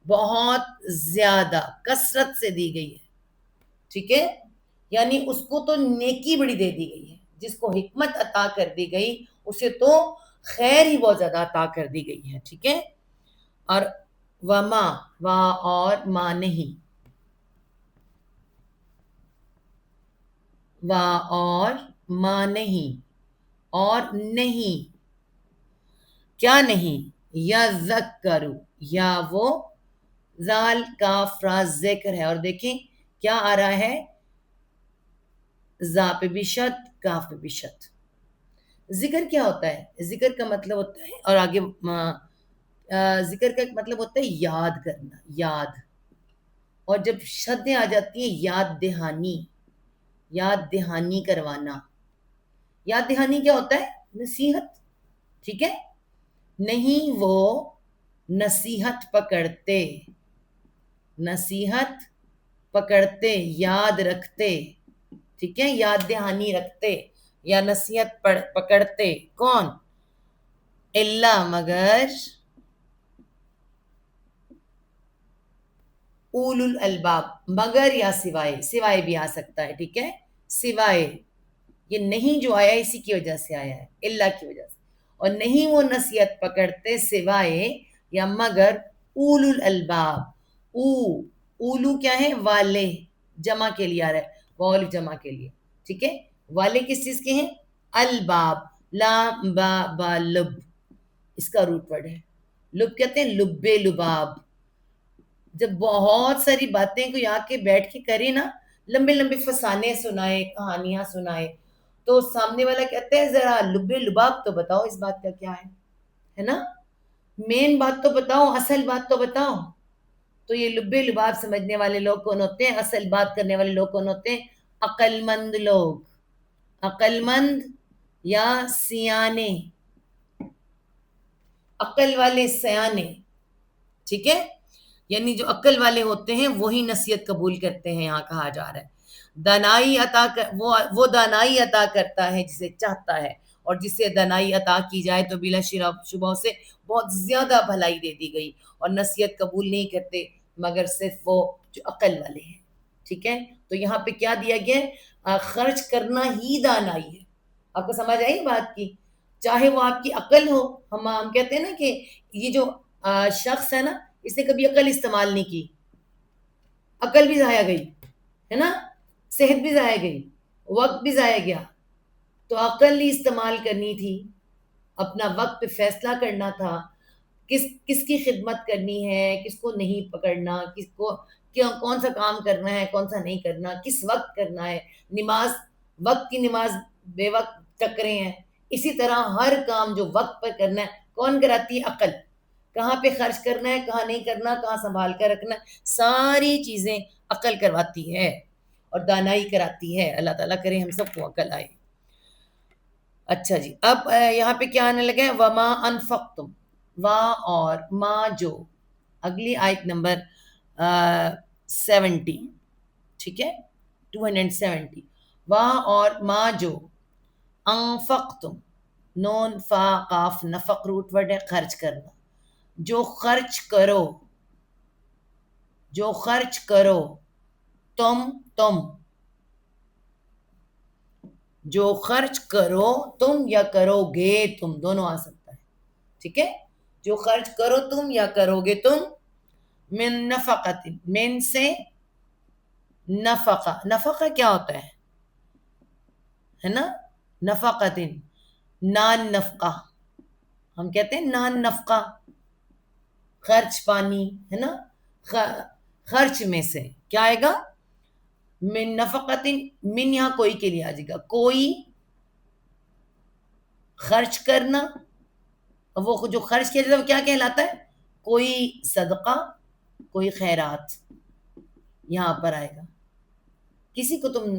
A: بہت زیادہ کثرت سے دی گئی ہے، ٹھیک ہے. یعنی اس کو تو نیکی بڑی دے دی گئی ہے، جس کو حکمت عطا کر دی گئی اسے تو خیر ہی بہت زیادہ عطا کر دی گئی ہے، ٹھیک ہے. اور وما، وا اور ما نہیں، وا اور ما نہیں، اور نہیں، کیا نہیں؟ یا ذکرو، یا وہ ذال کا فراز ذکر ہے. اور دیکھیں کیا آ رہا ہے؟ ذا پہ بھی شد، کاف پہ بھی شد. ذکر کیا ہوتا ہے؟ ذکر کا مطلب ہوتا ہے، اور آگے ذکر کا ایک مطلب ہوتا ہے یاد کرنا، یاد. اور جب شدیں آ جاتی ہیں، یاد دہانی، یاد دہانی کروانا. یاد دہانی کیا ہوتا ہے؟ نصیحت، ٹھیک ہے. نہیں وہ نصیحت پکڑتے، نصیحت پکڑتے، یاد رکھتے، ٹھیک ہے. یاد دہانی رکھتے یا نصیحت پکڑتے. کون؟ اللہ، مگر اولو الالباب، مگر یا سوائے، سوائے بھی آ سکتا ہے، ٹھیک ہے. سوائے، یہ نہیں جو آیا اسی کی وجہ سے آیا ہے، اللہ کی وجہ سے. اور نہیں وہ نصیحت پکڑتے سوائے یا مگر اولو الالباب. اولو کیا ہے؟ والے، جمع کے لیے آ رہا ہے، واول جمع کے لیے، ٹھیک ہے. والے کس چیز کے ہیں؟ الباب، لام با با لب، اس کا روٹ ورڈ ہے. لب کہتے ہیں لب لباب. جب بہت ساری باتیں کوئی آ کے بیٹھ کے کرے نا، لمبے لمبے فسانے سنائے، کہانیاں سنائے، تو سامنے والا کہتے ہیں ذرا لب لباب تو بتاؤ اس بات کا کیا ہے نا. مین بات تو بتاؤ، اصل بات تو بتاؤ. تو یہ لب لباب سمجھنے والے لوگ کون ہوتے ہیں؟ اصل بات کرنے والے لوگ کون ہوتے ہیں؟ عقل مند لوگ، عقل مند یا سیانے، عقل والے سیانے، ٹھیک ہے. یعنی جو عقل والے ہوتے ہیں وہی نصیحت قبول کرتے ہیں، یہاں کہا جا رہا ہے. دانائی عطا وہ دانائی عطا کرتا ہے جسے چاہتا ہے، اور جسے دانائی عطا کی جائے تو بلا شبہ سے بہت زیادہ بھلائی دے دی گئی. اور نصیحت قبول نہیں کرتے مگر صرف وہ جو عقل والے ہیں، ٹھیک ہے. تو یہاں پہ کیا دیا گیا؟ خرچ کرنا ہی دانائی ہے. آپ کو سمجھ آئی بات کی؟ چاہے وہ آپ کی عقل ہو، ہم کہتے ہیں نا کہ یہ جو شخص ہے نا، اس نے کبھی عقل استعمال نہیں کی، عقل بھی ضائع گئی، ہے نا، صحت بھی ضائع گئی، وقت بھی ضائع گیا. تو عقل ہی استعمال کرنی تھی، اپنا وقت پہ فیصلہ کرنا تھا، کس کی خدمت کرنی ہے، کس کو نہیں پکڑنا، کس کو کون سا کام کرنا ہے، کون سا نہیں کرنا، کس وقت کرنا ہے. نماز، وقت کی نماز بے وقت ٹکرے ہیں. اسی طرح ہر کام جو وقت پر کرنا ہے کون کراتی ہے؟ عقل. کہاں پہ خرچ کرنا ہے، کہاں نہیں کرنا، کہاں سنبھال کر رکھنا ہے، ساری چیزیں عقل کرواتی ہے اور دانائی کراتی ہے. اللہ تعالیٰ کرے ہم سب کو عقل آئے. اچھا جی، اب یہاں پہ کیا آنے لگا ہے؟ وما انفقتم، وا اور ما جو، اگلی آیت نمبر 70، ٹھیک ہے، 270. وا اور ما جو انفقتم، نون فا قاف نفق روٹ ورڈ ہے، خرچ کرنا. جو خرچ کرو، جو خرچ کرو، تم جو خرچ کرو تم یا کرو گے تم، دونوں آ سکتا ہے، ٹھیک ہے. جو خرچ کرو تم یا کرو گے تم، من نفقت، من سے نفقہ. نفقہ کیا ہوتا ہے؟ ہے نا, نفقتن, نان نفقہ, ہم کہتے ہیں نان نفقہ, خرچ پانی, ہے نا, خرچ میں سے کیا آئے گا, من نفقتن, من یہاں کوئی کے لیے آ جائے گا, کوئی خرچ کرنا, وہ جو خرچ کیا جاتا ہے وہ کیا کہلاتا ہے, کوئی صدقہ, کوئی خیرات, یہاں پر آئے گا. کسی کو تم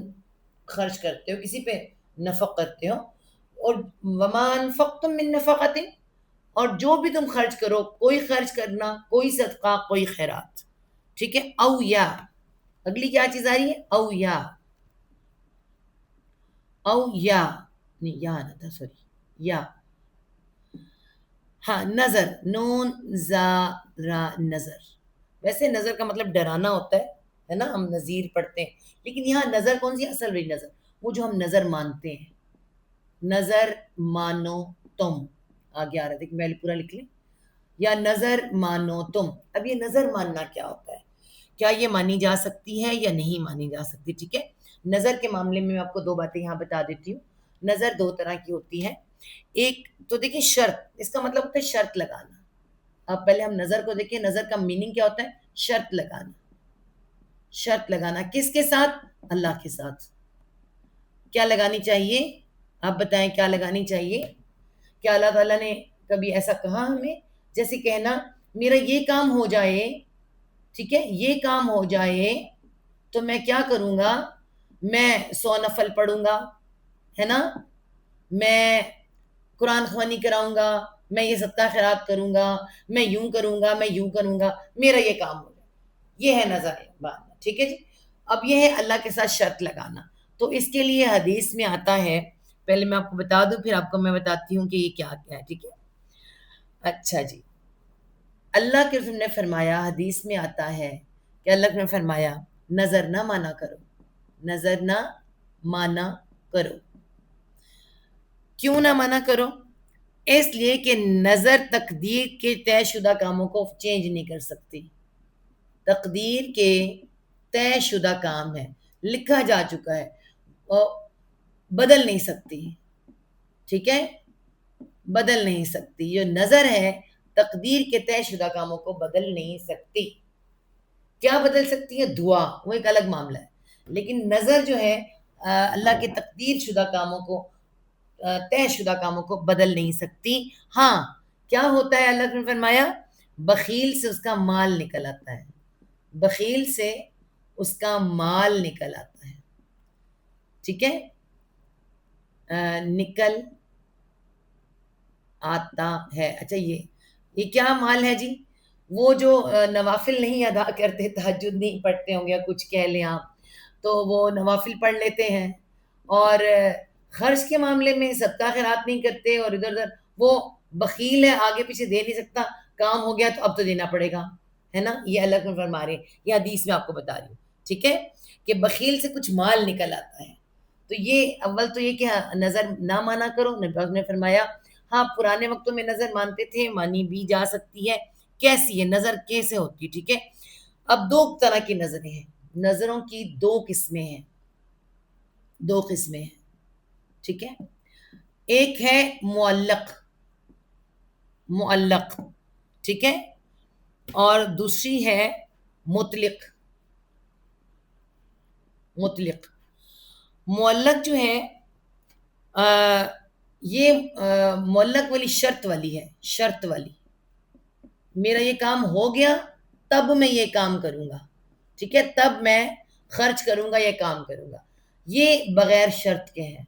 A: خرچ کرتے ہو, کسی پہ نفق کرتے ہو, اور وما انفقتم من نفقۃ, اور جو بھی تم خرچ کرو, کوئی خرچ کرنا, کوئی صدقہ, کوئی خیرات, ٹھیک ہے. او یا, اگلی کیا چیز آ رہی ہے, او یا, او یا نہیں, یا نہ تھا, سوری, یا, ہاں, نظر, نون زا را, نظر. ویسے نظر کا مطلب ڈرانا ہوتا ہے نا, ہم نذیر پڑھتے ہیں, لیکن یہاں نظر کون سی, اصل والی نظر, وہ جو ہم نظر مانتے ہیں, نظر مانو تم, آگے آ رہا ہے, دیکھ میں پورا لکھ لیں, یا نظر مانو تم. اب یہ نظر ماننا کیا ہوتا ہے, کیا یہ مانی جا سکتی ہے یا نہیں مانی جا سکتی, ٹھیک ہے. نظر کے معاملے میں آپ کو دو باتیں یہاں بتا دیتی ہوں. نظر دو طرح کی ہوتی ہے. ایک تو دیکھیں شرط, اس کا مطلب ہوتا ہے شرط لگانا. اب پہلے ہم نظر کو دیکھیں, نظر کا میننگ کیا ہوتا ہے, شرط لگانا. شرط لگانا کس کے ساتھ, اللہ کے ساتھ. کیا لگانی چاہیے, آپ بتائیں کیا لگانی چاہیے. کیا اللہ تعالیٰ نے کبھی ایسا کہا ہمیں, جیسے کہنا میرا یہ کام ہو جائے, ٹھیک ہے, یہ کام ہو جائے تو میں کیا کروں گا, میں 100 نفل پڑھوں گا, ہے نا, میں قرآن خوانی کراؤں گا, میں یہ صدقہ خیرات کروں گا, میں یوں کروں گا, میں یوں کروں گا, میرا یہ کام ہو جائے. یہ ہے نظر باندھنا, ٹھیک ہے جی. اب یہ ہے اللہ کے ساتھ شرط لگانا. تو اس کے لیے حدیث میں آتا ہے, پہلے میں آپ کو بتا دوں, پھر آپ کو میں بتاتی ہوں کہ یہ کیا کیا ہے, ٹھیک ہے. اچھا جی, اللہ کے رسول نے فرمایا, حدیث میں آتا ہے کہ اللہ نے فرمایا نظر نہ مانا کرو, نظر نہ مانا کرو. کیوں نہ منع کرو, اس لیے کہ نظر تقدیر کے طے شدہ کاموں کو چینج نہیں کر سکتی. تقدیر کے طے شدہ کام ہے, لکھا جا چکا ہے, اور بدل نہیں سکتی, ٹھیک ہے, بدل نہیں سکتی. جو نظر ہے تقدیر کے طے شدہ کاموں کو بدل نہیں سکتی. کیا بدل سکتی ہے, دعا, وہ ایک الگ معاملہ ہے, لیکن نظر جو ہے اللہ کے تقدیر شدہ کاموں کو, طے شدہ کاموں کو بدل نہیں سکتی. ہاں, کیا ہوتا ہے, اللہ نے فرمایا بخیل سے اس کا مال نکل آتا ہے, بخیل سے اس کا مال نکل آتا ہے, ٹھیک ہے, نکل آتا ہے. اچھا, یہ کیا مال ہے جی, وہ جو نوافل نہیں ادا کرتے, تہجد نہیں پڑھتے ہوں گے, کچھ کہہ لیں آپ, تو وہ نوافل پڑھ لیتے ہیں, اور خرچ کے معاملے میں صدقہ خیرات نہیں کرتے, اور ادھر ادھر وہ بخیل ہے, آگے پیچھے دے نہیں سکتا, کام ہو گیا تو اب تو دینا پڑے گا, ہے نا. یہ اللہ نے فرما رہے ہیں, یہ حدیث میں آپ کو بتا رہی ہوں, ٹھیک ہے, کہ بخیل سے کچھ مال نکل آتا ہے. تو یہ اول تو یہ کہ نظر نہ مانا کرو. نبی نے فرمایا ہاں, پرانے وقتوں میں نظر مانتے تھے, مانی بھی جا سکتی ہے. کیسی ہے نظر, کیسے ہوتی ہے, ٹھیک ہے. اب دو طرح کی نظریں ہیں, نظروں کی دو قسمیں ہیں, دو قسمیں ہیں, ٹھیک ہے. ایک ہے معلق, معلق, ٹھیک ہے, اور دوسری ہے مطلق, مطلق. معلق جو ہے یہ معلق والی شرط والی ہے, شرط والی, میرا یہ کام ہو گیا تب میں یہ کام کروں گا, ٹھیک ہے, تب میں خرچ کروں گا, یہ کام کروں گا. یہ بغیر شرط کے ہیں,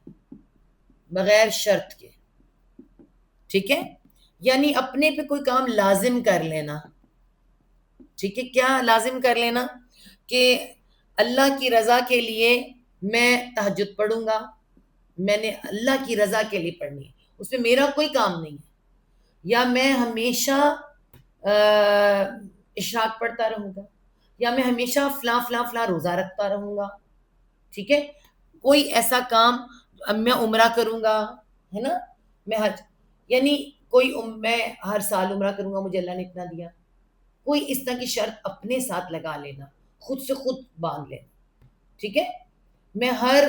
A: بغیر شرط کے, ٹھیک ہے. یعنی اپنے پہ کوئی کام لازم کر لینا, ٹھیک ہے. کیا لازم کر لینا, کہ اللہ کی رضا کے لیے میں تہجد پڑھوں گا, میں نے اللہ کی رضا کے لیے پڑھنی ہے, اس میں میرا کوئی کام نہیں ہے. یا میں ہمیشہ اشراق پڑھتا رہوں گا, یا میں ہمیشہ فلاں فلاں فلاں روزہ رکھتا رہوں گا, ٹھیک ہے. کوئی ایسا کام, میں عمرہ کروں گا, ہے نا, میں حج, یعنی کوئی میں ہر سال عمرہ کروں گا, مجھے اللہ نے اتنا دیا. کوئی اس طرح کی شرط اپنے ساتھ لگا لینا, خود سے خود باندھ لینا, ٹھیک ہے. میں ہر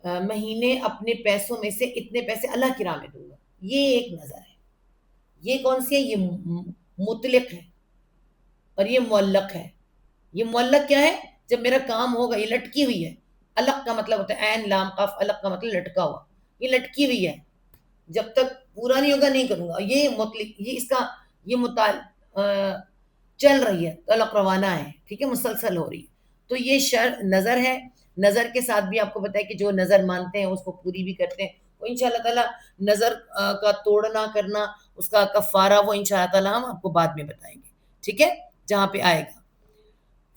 A: مہینے اپنے پیسوں میں سے اتنے پیسے اللہ کی راہ میں دوں گا. یہ ایک نظر ہے. یہ کون سی ہے؟ یہ مطلق ہے اور یہ معلق ہے. یہ معلق کیا ہے؟ جب میرا کام ہوگا. یہ لٹکی ہوئی ہے. علق کا مطلب ہوتا ہے عین لام قاف، علق کا مطلب لٹکا ہوا. یہ لٹکی ہوئی ہے، جب تک پورا نہیں ہوگا نہیں کروں گا. یہ مطلق، یہ اس کا یہ چل رہی ہے، تعلق روانہ ہے، ٹھیک ہے، مسلسل ہو رہی ہے. تو یہ نظر ہے. نظر کے ساتھ بھی آپ کو پتا ہے کہ جو نظر مانتے ہیں اس کو پوری بھی کرتے ہیں. وہ ان شاء اللہ تعالیٰ نظر کا توڑنا کرنا، اس کا کفارہ، وہ ان شاء اللہ تعالیٰ ہم آپ کو بعد میں بتائیں گے، ٹھیک ہے، جہاں پہ آئے گا.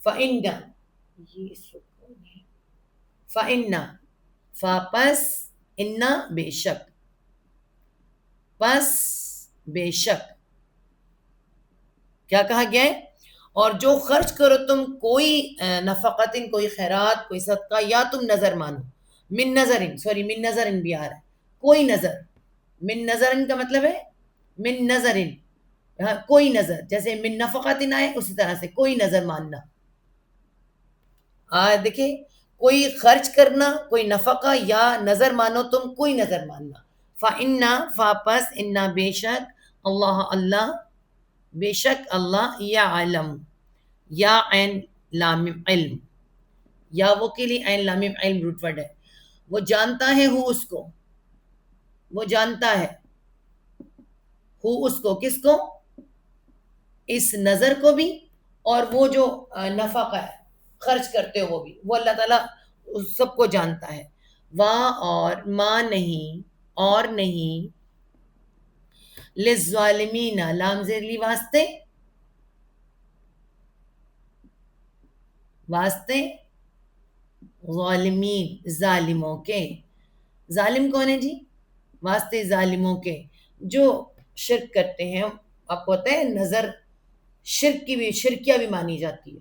A: فَإِنَّ، یہ سکون ہے. فَإِنَّ، فاپس، اِنَّ بے شک، پس بے شک. کیا کہا گیا ہے؟ اور جو خرچ کرو تم کوئی نفقتن، کوئی خیرات، کوئی صدقہ، یا تم نظر مانو. من نظرن، سوری من نظرن بھی آ رہا ہے. کوئی نظر. من نظرن کا مطلب ہے من نظرن، کوئی نظر. جیسے من نفقتن آئے اسی طرح سے کوئی نظر ماننا. دیکھیں، کوئی خرچ کرنا، کوئی نفقہ یا نظر مانو تم، کوئی نظر ماننا. فَإِنَّ، فاپس، اِنَّا بے شک، اللہ اللہ، بے شک اللہ، یعلم، یا عین لام علم، یا وہ کے لیے عین لام علم روٹ ورڈ ہے. وہ جانتا ہے ہو اس کو، وہ جانتا ہے ہو اس کو، کس کو؟ اس نظر کو بھی، اور وہ جو نفقہ ہے خرچ کرتے ہو بھی، وہ اللہ تعالیٰ سب کو جانتا ہے. وہاں اور ماں نہیں، اور نہیں، للظالمین، لام زیر لی واسطے، واسطے ظالمین، ظالموں کے. ظالم کون ہے جی؟ واسطے ظالموں کے جو شرک کرتے ہیں. آپ کو پتہ ہے نظر شرک کی بھی، شرکیہ بھی مانی جاتی ہے.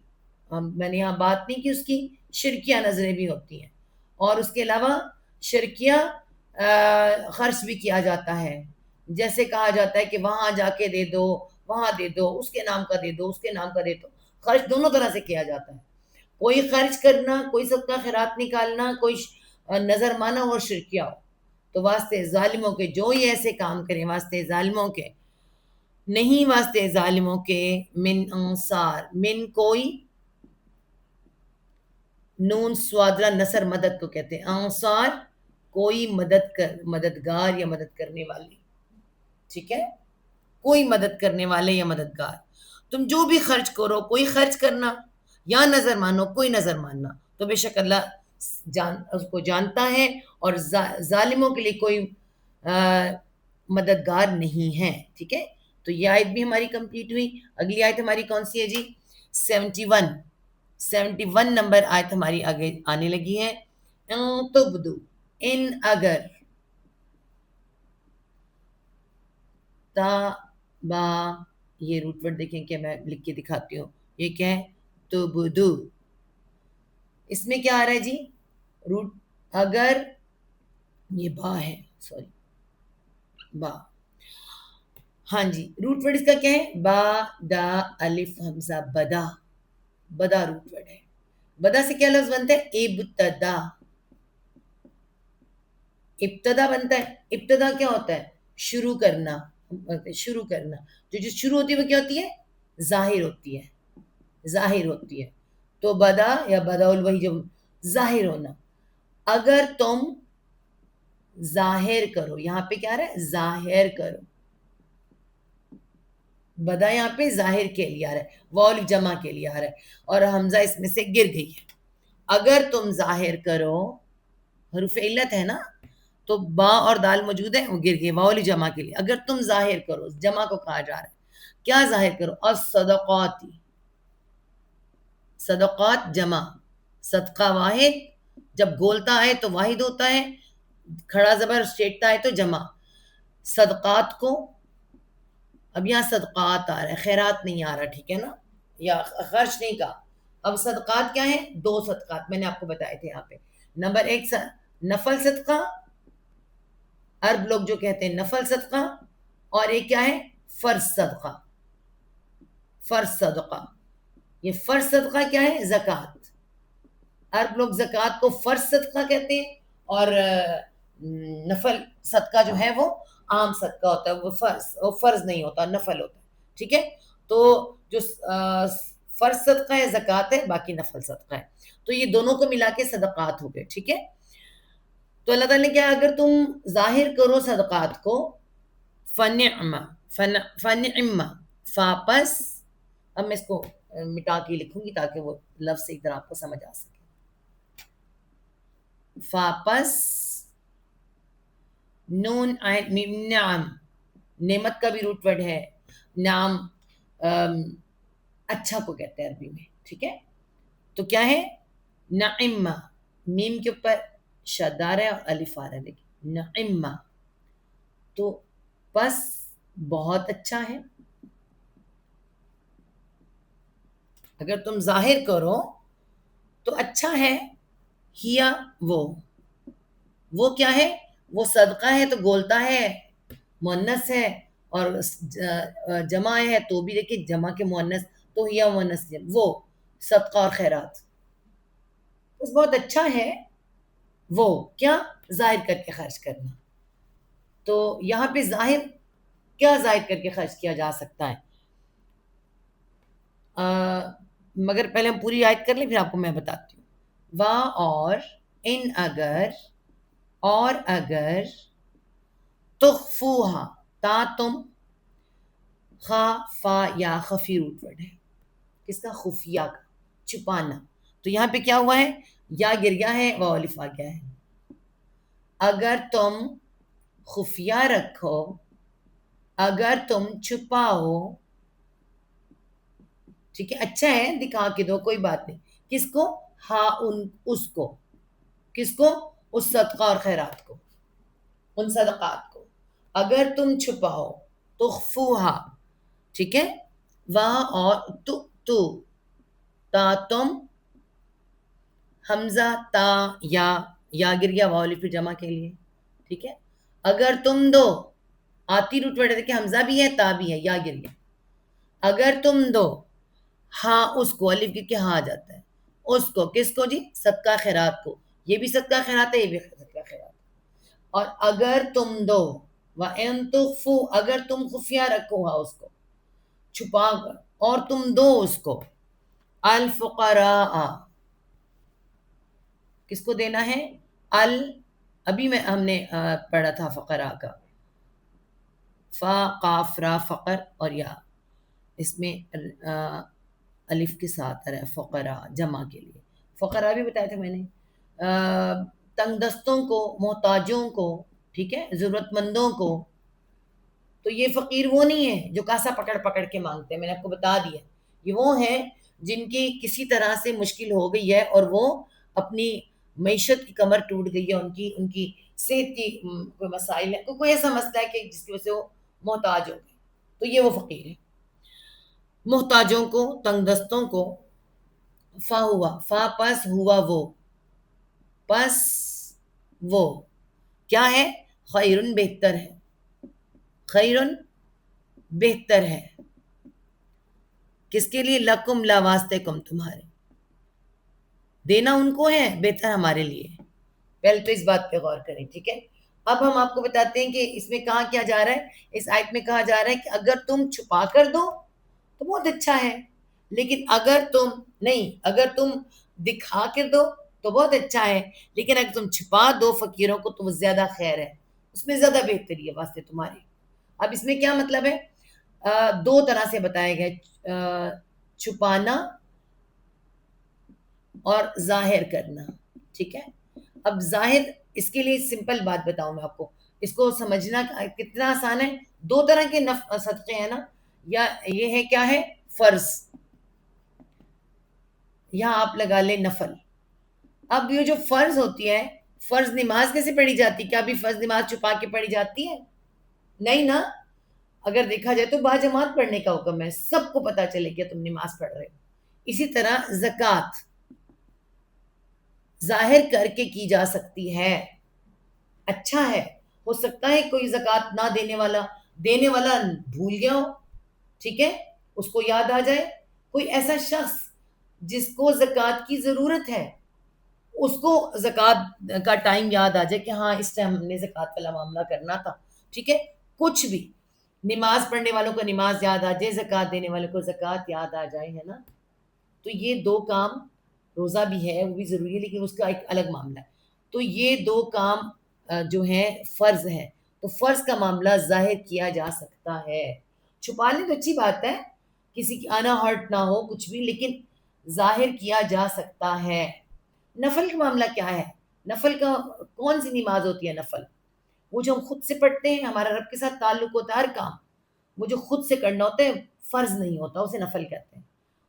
A: میں نے یہاں بات نہیں کی اس کی، شرکیہ نظریں بھی ہوتی ہیں. اور اس کے علاوہ شرکیہ خرچ بھی کیا جاتا ہے. جیسے کہا جاتا ہے کہ وہاں جا کے دے دو، وہاں دے دو، اس کے نام کا دے دو، اس کے نام کا دے دو. خرچ دونوں طرح سے کیا جاتا ہے. کوئی خرچ کرنا، کوئی صدقہ خیرات نکالنا، کوئی نظر مانا اور شرکیہ ہو. تو واسطے ظالموں کے جو یہ ایسے کام کریں، واسطے ظالموں کے نہیں، واسطے ظالموں کے من انصار، من کوئی، نون سوادرا نصر مدد کو کہتے ہیں. انصار کوئی مددگار یا مدد کرنے والی، ٹھیک ہے، کوئی مدد کرنے والے یا مددگار. تم جو بھی خرچ کرو، کوئی خرچ کرنا یا نظر مانو، کوئی نظر ماننا، تو بے شک اللہ اس کو جانتا ہے. اور ظالموں کے لیے کوئی مددگار نہیں ہے، ٹھیک ہے. تو یہ آیت بھی ہماری کمپلیٹ ہوئی. اگلی آیت ہماری کون سی ہے جی؟ 71 نمبر آیت ہماری آگے آنے لگی ہے. ان تبدو، ان اگر، تا با، یہ روٹ ورڈ دیکھیں کہ میں لکھ کے دکھاتی ہوں. یہ کیا ہے؟ تبدو. اس میں کیا آ رہا ہے جی؟ روٹ، اگر، یہ با ہے، سوری با. ہاں جی، روٹ ورڈ اس کا کیا ہے؟ با دا الف حمزہ، بدا. بدا روٹ ورڈ ہے. بدا سے کیا لفظ بنتا ہے؟ ابتدا. ابتدا بنتا ہے. ابتدا کیا ہوتا ہے؟ شروع کرنا. شروع کرنا، جو شروع ہوتی ہے وہ کیا ہوتی ہے؟ ظاہر ہوتی ہے. ظاہر ہوتی ہے. تو بدا یا بدا وہی جو ظاہر ہونا. اگر تم ظاہر کرو، یہاں پہ کیا رہا ہے؟ ظاہر کرو. بدا یہاں پہ ظاہر کے لیے آ رہا ہے، واو جمع کے لیے آ رہا ہے، اور حمزہ اس میں سے گر گئی ہے. اگر تم ظاہر کرو، حروف علت ہے نا، تو با اور دال موجود ہے، وہ گر گئے واو جمع کے لیے. اگر تم ظاہر کرو، جمع کو کہا جا رہا ہے. کیا ظاہر کرو؟ الصدقات، صدقات جمع. صدقہ واحد، جب گولتا ہے تو واحد ہوتا ہے، کھڑا زبر شیٹتا ہے تو جمع. صدقات کو، اب یہاں صدقات آ رہا ہے، خیرات نہیں آ رہا، ٹھیک ہے نا، یا خرچ نہیں کہا. اب صدقات کیا ہیں؟ دو صدقات میں نے آپ کو بتائے تھے یہاں پہ. نمبر ایک نفل صدقہ، عرب لوگ جو کہتے ہیں نفل صدقہ، اور ایک کیا ہے؟ فرض صدقہ. فرض صدقہ، یہ فرض صدقہ کیا ہے؟ زکوٰۃ. عرب لوگ زکوٰۃ کو فرض صدقہ کہتے ہیں، اور نفل صدقہ جو ہے وہ عام صدقہ ہوتا ہے، وہ فرض نہیں ہوتا، نفل ہوتا ہے، ٹھیک ہے؟ تو جو فرض صدقہ ہے زکوٰۃ ہے، باقی نفل صدقہ ہے، تو یہ دونوں کو ملا کے صدقات ہو گئے، ٹھیک ہے؟ تو اللہ تعالیٰ نے کیا، اگر تم ظاہر کرو صدقات کو، فنعم فنعم فاپس، اب میں اس کو مٹا کے لکھوں گی تاکہ وہ لفظ ایک طرح آپ کو سمجھ آ سکے. فاپس نون عین میم نعم، نعمت کا بھی روٹ ورڈ ہے. نعم اچھا کو کہتے ہیں عربی میں، ٹھیک ہے؟ تو کیا ہے؟ نعم، میم کے اوپر شد آ رہا ہے اور الف آ رہا ہے، لیکن نعم تو بس بہت اچھا ہے. اگر تم ظاہر کرو تو اچھا ہے. ہیا وہ کیا ہے؟ وہ صدقہ ہے تو گولتا ہے، مؤنث ہے، اور جمع ہے تو بھی دیکھیے جمع کے مؤنث تو ہیا مؤنث وہ صدقہ اور خیرات بس بہت اچھا ہے. وہ کیا؟ ظاہر کر کے خرچ کرنا. تو یہاں پہ ظاہر کیا ظاہر کر کے خرچ کیا جا سکتا ہے؟ مگر پہلے ہم پوری آیت کر لیں پھر آپ کو میں بتاتی ہوں. اور ان اگر تخفوہا، تا تم، خا فا یا خفی روٹ ورڈ ہے کس کا؟ خفیہ کا، چھپانا. تو یہاں پہ کیا ہوا ہے؟ یا گر گیا ہے، واو الف آ گیا ہے. اگر تم خفیہ رکھو، اگر تم چھپاؤ، ٹھیک ہے؟ اچھا ہے دکھا کے دو، کوئی بات نہیں. کس کو؟ ہاں اس کو، کس کو؟ اس صدقہ اور خیرات کو، ان صدقات کو. اگر تم چھپاؤ، تخفوہا، ٹھیک ہے؟ وہاں اور تو تا تم، حمزہ تا یا گر گیا واو الف جمع کے لیے، ٹھیک ہے؟ اگر تم دو، آتی روٹ ورڈ ہے کہ حمزہ بھی ہے تا بھی ہے، یا گر گیا. اگر تم دو ہاں اس کو، الف کے ہاں آ جاتا ہے، اس کو، کس کو جی؟ صدقہ خیرات کو. یہ بھی صدقہ خیرات ہے، یہ بھی صدقہ خیرات. اور اگر تم دو، وَإِن تُخْفُوا، اگر تم خفیہ رکھو ہاں اس کو، چھپا کر، اور تم دو اس کو، الفقراء، کس کو دینا ہے؟ ابھی میں ہم نے پڑھا تھا فقراء کا، فا قاف را فقر اور یا، اس میں الف کے ساتھ رہا ہے فقراء جمع کے لیے. فقراء بھی بتایا تھا میں نے، تنگ دستوں کو، محتاجوں کو، ٹھیک ہے؟ ضرورت مندوں کو. تو یہ فقیر وہ نہیں ہے جو کاسا پکڑ پکڑ کے مانگتے ہیں، میں نے آپ کو بتا دیا. یہ وہ ہیں جن کی کسی طرح سے مشکل ہو گئی ہے اور وہ اپنی معیشت کی کمر ٹوٹ گئی ہے، ان کی صحت کی کوئی مسائل ہے، کوئی ایسا مسئلہ ہے کہ جس کی وجہ سے وہ محتاج ہو گئے، تو یہ وہ فقیر ہے. محتاجوں کو، تنگ دستوں کو. فا ہوا، فا پس ہوا وہ، پس وہ کیا ہے؟ خیرن بہتر ہے، خیرن بہتر ہے. کس کے لیے؟ لکم لا واسطے کم تمہارے، دینا ان کو ہے، بہتر ہمارے لیے. پہلے تو اس بات پہ غور کریں، ٹھیک ہے؟ اب ہم آپ کو بتاتے ہیں کہ اس میں کہا کیا جا رہا ہے. اس آیت میں کہا جا رہا ہے کہ اگر تم چھپا کر دو تو بہت اچھا ہے، لیکن اگر تم نہیں، اگر تم دکھا کر دو تو بہت اچھا ہے، لیکن اگر تم چھپا دو فقیروں کو تو وہ زیادہ خیر ہے، اس میں زیادہ بہتری ہے واسطے تمہارے. اب اس میں کیا مطلب ہے؟ دو طرح سے بتایا گیا، چھپانا اور ظاہر کرنا، ٹھیک ہے؟ اب ظاہر، اس کے لیے سمپل بات بتاؤں میں آپ کو، اس کو سمجھنا کتنا آسان ہے. دو طرح کے صدقے ہیں نا، یا یہ ہے کیا ہے؟ فرض، یہاں آپ لگا لیں نفل. اب یہ جو فرض ہوتی ہے، فرض نماز کیسے پڑھی جاتی؟ کیا بھی فرض نماز چھپا کے پڑھی جاتی ہے؟ نہیں نا. اگر دیکھا جائے تو باجماعت پڑھنے کا حکم ہے، سب کو پتا چلے کہ تم نماز پڑھ رہے ہو. اسی طرح زکوٰۃ ظاہر کر کے کی جا سکتی ہے، اچھا ہے. ہو سکتا ہے کوئی زکوٰۃ نہ دینے والا بھول گیا ہو، ٹھیک ہے؟ اس کو یاد آ جائے. کوئی ایسا شخص جس کو زکوٰۃ کی ضرورت ہے، اس کو زکوٰۃ کا ٹائم یاد آ جائے کہ ہاں اس ٹائم ہم نے زکوٰۃ والا معاملہ کرنا تھا. ٹھیک ہے، کچھ بھی، نماز پڑھنے والوں کو نماز یاد آ جائے، زکوٰۃ دینے والوں کو زکوٰۃ یاد آ جائے، ہے نا. تو یہ دو کام، روزہ بھی ہے وہ بھی ضروری ہے لیکن اس کا ایک الگ معاملہ ہے. تو یہ دو کام جو ہیں فرض ہیں. تو فرض کا معاملہ ظاہر کیا جا سکتا ہے. چھپا لیں تو اچھی بات ہے، کسی کی آنا ہرٹ نہ ہو کچھ بھی، لیکن ظاہر کیا جا سکتا ہے. نفل کا معاملہ کیا ہے؟ نفل کا کون سی نماز ہوتی ہے؟ نفل وہ جو ہم خود سے پڑھتے ہیں، ہمارا رب کے ساتھ تعلق ہوتا ہے. ہر کام وہ جو خود سے کرنا ہوتا ہے فرض نہیں ہوتا، اسے نفل کہتے ہیں.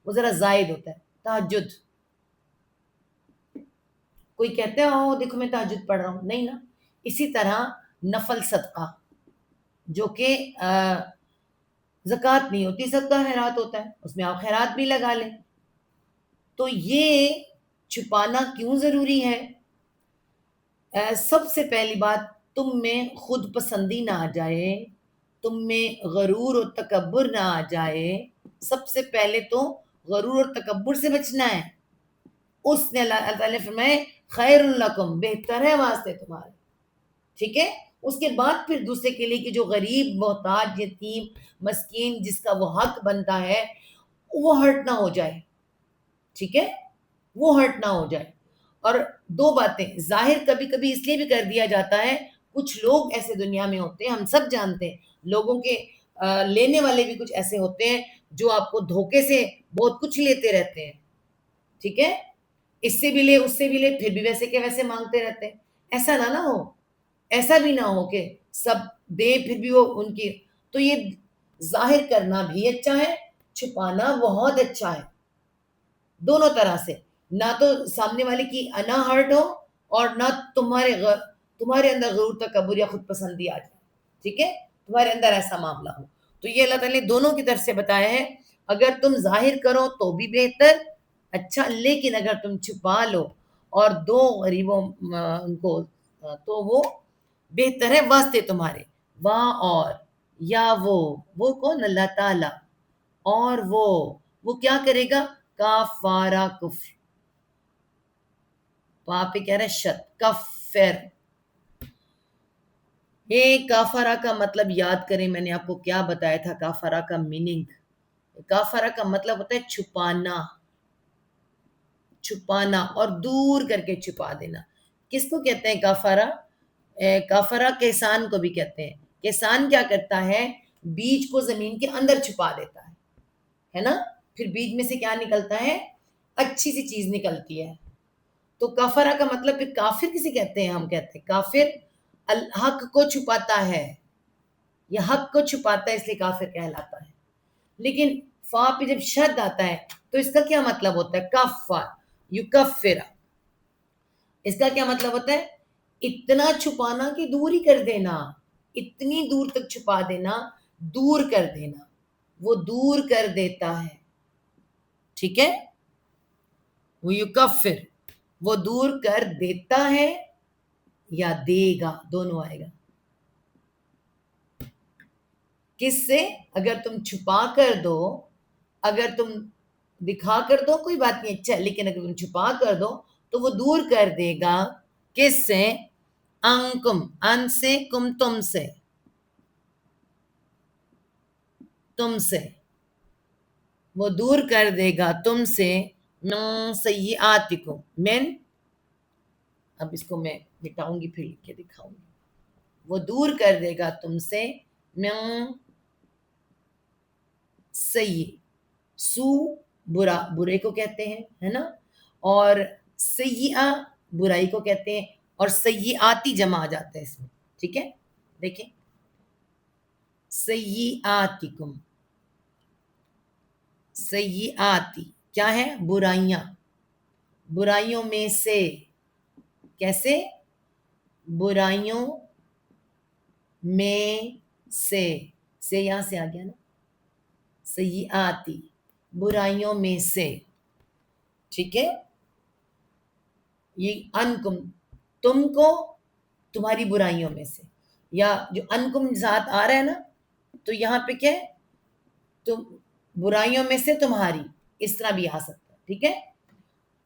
A: وہ ذرا زائد ہوتا ہے. تہجد، کوئی کہتے ہیں او دیکھو میں تہجد پڑھ رہا ہوں، نہیں نا. اسی طرح نفل صدقہ جو کہ زکوٰۃ نہیں ہوتی، صدقہ خیرات ہوتا ہے، اس میں آپ خیرات بھی لگا لیں. تو یہ چھپانا کیوں ضروری ہے؟ سب سے پہلی بات، تم میں خود پسندی نہ آ جائے، تم میں غرور اور تکبر نہ آ جائے. سب سے پہلے تو غرور اور تکبر سے بچنا ہے. اس نے اللہ تعالیٰ نے فرمائے خیر لکم، بہتر ہے واسطے تمہارے. ٹھیک ہے، اس کے بعد پھر دوسرے کے لیے کہ جو غریب، محتاج، یتیم، مسکین، جس کا وہ حق بنتا ہے وہ ہرٹ نہ ہو جائے. ٹھیک ہے، وہ ہرٹ نہ ہو جائے. اور دو باتیں، ظاہر کبھی کبھی اس لیے بھی کر دیا جاتا ہے، کچھ لوگ ایسے دنیا میں ہوتے ہیں، ہم سب جانتے ہیں، لوگوں کے لینے والے بھی کچھ ایسے ہوتے ہیں جو آپ کو دھوکے سے بہت کچھ لیتے رہتے ہیں. ٹھیک ہے، اس سے بھی لے اس سے بھی لے، پھر بھی ویسے کے ویسے مانگتے رہتے ہیں. ایسا نہ ہو، ایسا بھی نہ ہو کہ سب دے پھر بھی وہ ان کی. تو یہ ظاہر کرنا بھی اچھا ہے، چھپانا بہت اچھا ہے، دونوں طرح سے. نہ تو سامنے والے کی انا ہرٹ ہو اور نہ تمہارے اندر غرور، تکبر یا خود پسندی آ جائے. ٹھیک ہے، تمہارے اندر ایسا معاملہ ہو. تو یہ اللہ تعالیٰ نے دونوں کی طرف سے بتایا ہے. اگر تم ظاہر کرو تو بھی بہتر، اچھا، لیکن اگر تم چھپا لو اور دو غریبوں ان کو تو وہ بہتر ہے واسطے تمہارے. واہ، اور یا وہ کون؟ اللہ تعالیٰ. اور وہ کیا کرے گا؟ کافارہ کفر، وہاں پہ کہہ رہے ہیں شت کفر. یہ کافارہ کا مطلب یاد کریں، میں نے آپ کو کیا بتایا تھا کافارہ کا میننگ. کافارہ کا مطلب ہوتا ہے چھپانا، چھپانا اور دور کر کے چھپا دینا. کس کو کہتے ہیں کافارہ؟ کافارہ کسان کو بھی کہتے ہیں. کسان کیا کرتا ہے؟ بیج کو زمین کے اندر چھپا دیتا ہے نا. پھر بیج میں سے کیا نکلتا ہے؟ اچھی سی چیز نکلتی ہے. تو کافرہ کا مطلب پھر کافر کسے کہتے ہیں؟ ہم کہتے ہیں کافر الحق کو چھپاتا ہے، یہ حق کو چھپاتا ہے، اس لیے کافر کہلاتا ہے. لیکن فا پہ جب شد آتا ہے تو اس کا کیا مطلب ہوتا ہے؟ کفر، یکفر. اس کا کیا مطلب ہوتا ہے؟ اتنا چھپانا کہ دور ہی کر دینا، اتنی دور تک چھپا دینا، دور کر دینا. وہ دور کر دیتا ہے. ٹھیک ہے، وہ یکفر، وہ دور کر دیتا ہے یا دے گا، دونوں آئے گا. کس سے؟ اگر تم چھپا کر دو، اگر تم دکھا کر دو کوئی بات نہیں، اچھا، لیکن اگر تم چھپا کر دو تو وہ دور کر دے گا. کس سے؟ انکم، ان سے، کم تم سے، تم سے وہ دور کر دے گا تم سے. من سیئاتکم، من، اب اس کو میں مٹاؤں گی پھر لکھ کے دکھاؤں گی. وہ دور کر دے گا تم سے من سیئ، سو برا، برے کو کہتے ہیں، ہے نا. اور سیئہ برائی کو کہتے ہیں، اور سیئاتی جمع آ جاتا ہے اس میں. ٹھیک ہے، دیکھیں سیئاتکم، سیئاتی کیا ہے؟ برائیاں، برائیوں میں سے. کیسے؟ برائیوں میں سے یہاں سے آ گیا نا، سیئاتی، برائیوں میں سے. ٹھیک ہے، یہ انکم، تم کو، تمہاری برائیوں میں سے. یا جو انکم ذات آ رہا ہے نا، تو یہاں پہ کیا ہے؟ تم برائیوں میں سے تمہاری، اس طرح بھی آ سکتا ہے. ٹھیک ہے،